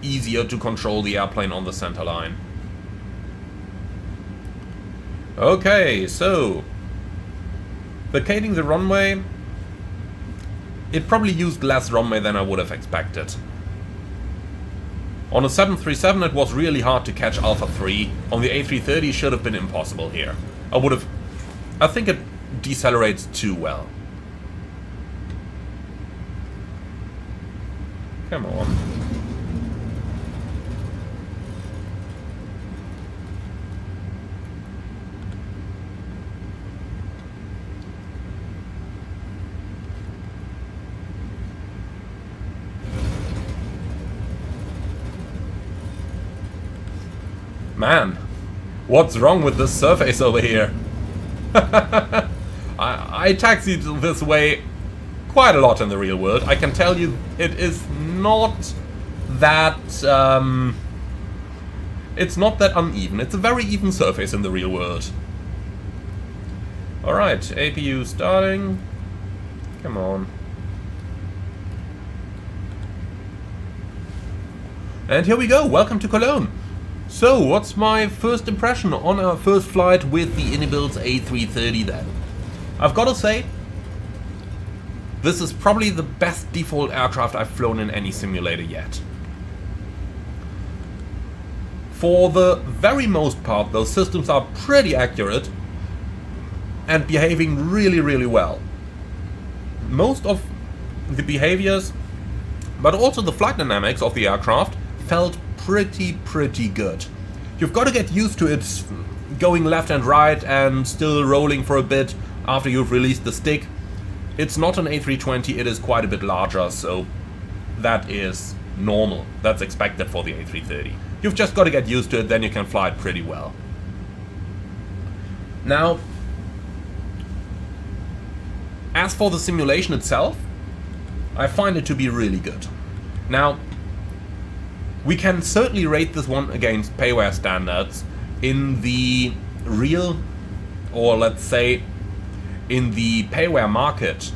easier to control the airplane on the centerline. Okay, so vacating the runway, it probably used less runway than I would have expected. On a 737 it was really hard to catch Alpha 3. On the A330 should have been impossible here. I think it decelerates too well. Come on. Man, what's wrong with this surface over here? I taxied this way quite a lot in the real world. I can tell you it is not that... it's not that uneven. It's a very even surface in the real world. Alright, APU starting. Come on. And here we go. Welcome to Cologne. So, what's my first impression on our first flight with the inbuilt A330 then? I've got to say, this is probably the best default aircraft I've flown in any simulator yet. For the very most part, those systems are pretty accurate and behaving really, really well. Most of the behaviors, but also the flight dynamics of the aircraft felt pretty good. You've got to get used to it going left and right and still rolling for a bit after you've released the stick. It's not an A320, it is quite a bit larger, so that is normal. That's expected for the A330. You've just got to get used to it, then you can fly it pretty well. Now, as for the simulation itself, I find it to be really good. Now, we can certainly rate this one against payware standards in the real, or let's say, in the payware market.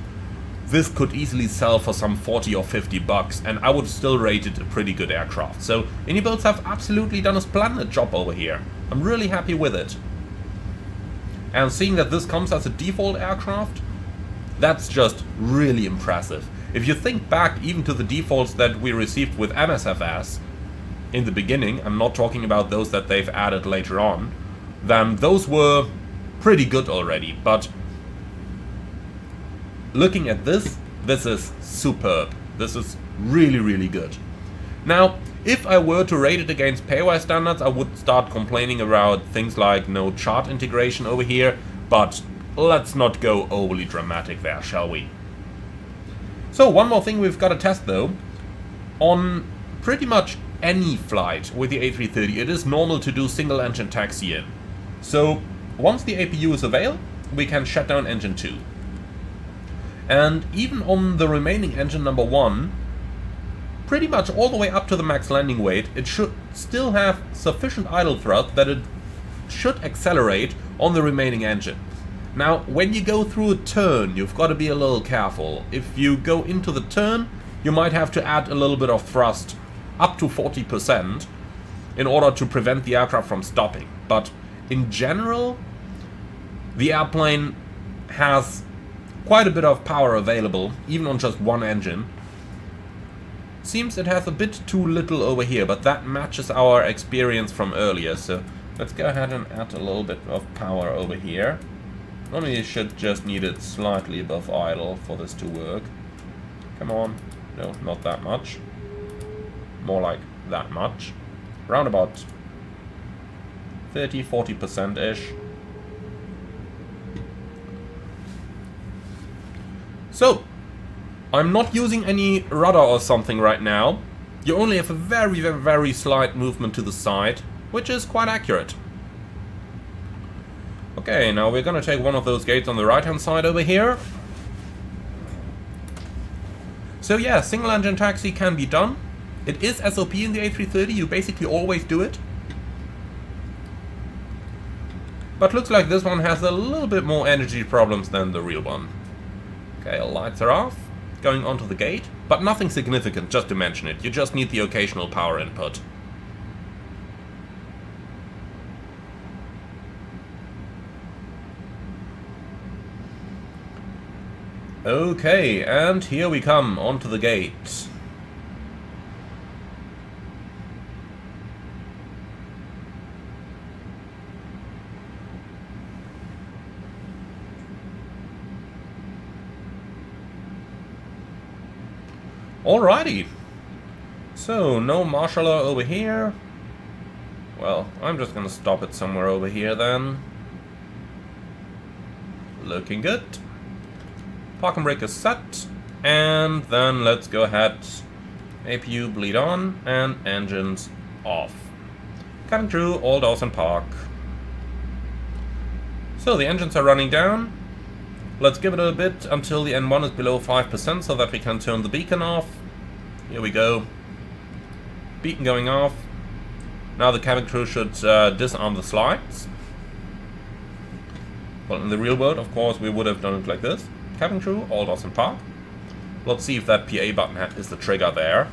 This could easily sell for some 40 or 50 bucks, and I would still rate it a pretty good aircraft. So, Inbuilds have absolutely done a splendid job over here. I'm really happy with it. And seeing that this comes as a default aircraft, that's just really impressive. If you think back even to the defaults that we received with MSFS in the beginning, I'm not talking about those that they've added later on, then those were pretty good already, but looking at this is superb. This is really good. Now, if I were to rate it against payware standards, I would start complaining about things like no chart integration over here, but let's not go overly dramatic there, shall we? So, one more thing we've got to test though. On pretty much any flight with the A330, it is normal to do single engine taxi in. So, once the APU is available, we can shut down engine 2. And even on the remaining engine number 1, pretty much all the way up to the max landing weight, it should still have sufficient idle thrust that it should accelerate on the remaining engine. Now, when you go through a turn, you've got to be a little careful. If you go into the turn, you might have to add a little bit of thrust, up to 40%, in order to prevent the aircraft from stopping. But in general, the airplane has quite a bit of power available, even on just one engine. Seems it has a bit too little over here, but that matches our experience from earlier. So let's go ahead and add a little bit of power over here. Normally you should just need it slightly above idle for this to work. Come on. No, not that much. More like that much. Around about 30-40%-ish. So, I'm not using any rudder or something right now. You only have a very slight movement to the side, which is quite accurate. Okay, now we're gonna take one of those gates on the right hand side over here. So yeah, single engine taxi can be done. It is SOP in the A330, you basically always do it. But looks like this one has a little bit more energy problems than the real one. Okay, lights are off, going onto the gate, but nothing significant, just to mention it. You just need the occasional power input. Okay, and here we come, onto the gate. Alrighty. So, no marshaller over here. Well, I'm just gonna stop it somewhere over here then. Looking good. Parking brake is set. And then let's go ahead. APU bleed on and engines off. Cabin crew, all doors in park. So the engines are running down. Let's give it a bit until the N1 is below 5% so that we can turn the beacon off. Here we go. Beacon going off. Now the cabin crew should disarm the slides. Well, in the real world, of course, we would have done it like this. Cabin crew, all doors in park. Let's see if that PA button is the trigger there.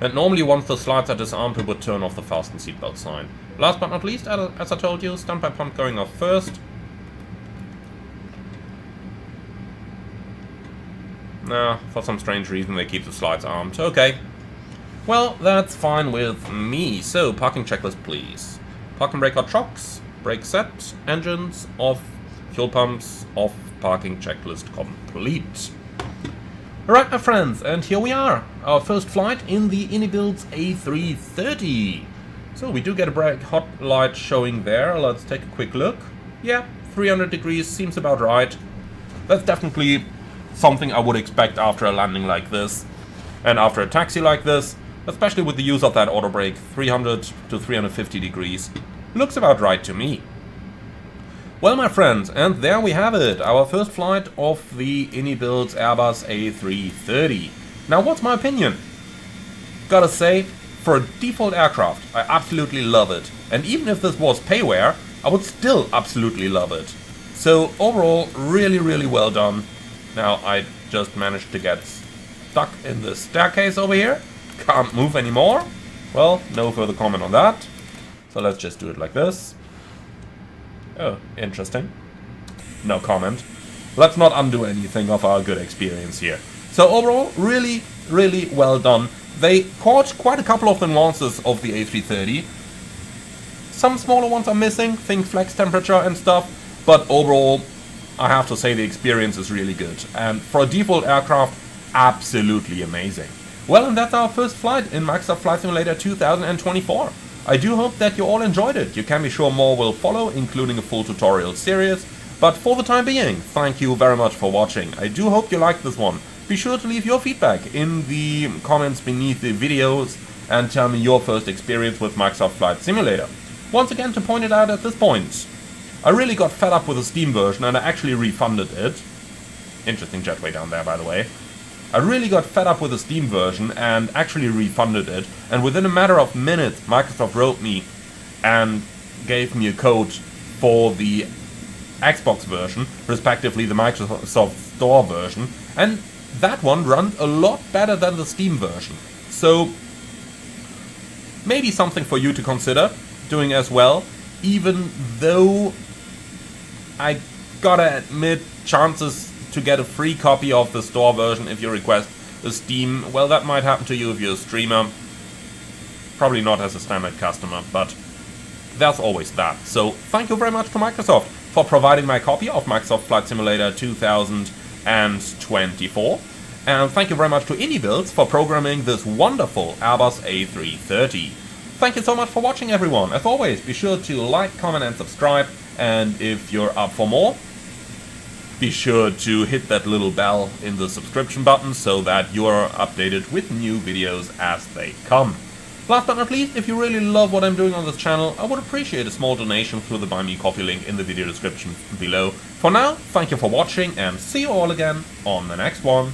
And normally once the slides are disarmed, we would turn off the fasten seatbelt sign. Last but not least, as I told you, standby pump going off first. Nah, for some strange reason they keep the slides armed. Okay. Well, that's fine with me. So, parking checklist please. Parking brake hot shocks, brake set, engines off, fuel pumps off, parking checklist complete. Alright my friends, and here we are, our first flight in the Inibuild's A330. So we do get a brake hot light showing there. Let's take a quick look. Yeah, 300 degrees seems about right. That's definitely something I would expect after a landing like this. And after a taxi like this, especially with the use of that auto brake, 300 to 350 degrees. Looks about right to me. Well, my friends, and there we have it, our first flight of the Inibuild's Airbus A330. Now, what's my opinion? Gotta say, for a default aircraft, I absolutely love it. And even if this was payware, I would still absolutely love it. So, overall, really, really well done. Now, I just managed to get stuck in the staircase over here. Can't move anymore. Well, no further comment on that. So let's just do it like this. Oh, interesting. No comment. Let's not undo anything of our good experience here. So overall, really, really well done. They caught quite a couple of the nuances of the A330. Some smaller ones are missing, think flex temperature and stuff, but overall, I have to say the experience is really good. And for a default aircraft, absolutely amazing. Well, and that's our first flight in Microsoft Flight Simulator 2024. I do hope that you all enjoyed it. You can be sure more will follow, including a full tutorial series. But for the time being, thank you very much for watching. I do hope you liked this one. Be sure to leave your feedback in the comments beneath the videos and tell me your first experience with Microsoft Flight Simulator. Once again, to point it out at this point, I really got fed up with the Steam version and I actually refunded it. Interesting jetway down there, by the way. I really got fed up with the Steam version and actually refunded it, and within a matter of minutes Microsoft wrote me and gave me a code for the Xbox version, respectively the Microsoft Store version, and that one runs a lot better than the Steam version. So maybe something for you to consider doing as well, even though I gotta admit, chances to get a free copy of the store version if you request the Steam, well, that might happen to you if you're a streamer. Probably not as a standard customer, but there's always that. So thank you very much to Microsoft for providing my copy of Microsoft Flight Simulator 2024. And thank you very much to Inibuilds for programming this wonderful Airbus A330. Thank you so much for watching, everyone. As always, be sure to like, comment and subscribe. And if you're up for more, be sure to hit that little bell in the subscription button so that you're updated with new videos as they come. Last but not least, if you really love what I'm doing on this channel, I would appreciate a small donation through the Buy Me Coffee link in the video description below. For now, thank you for watching and see you all again on the next one.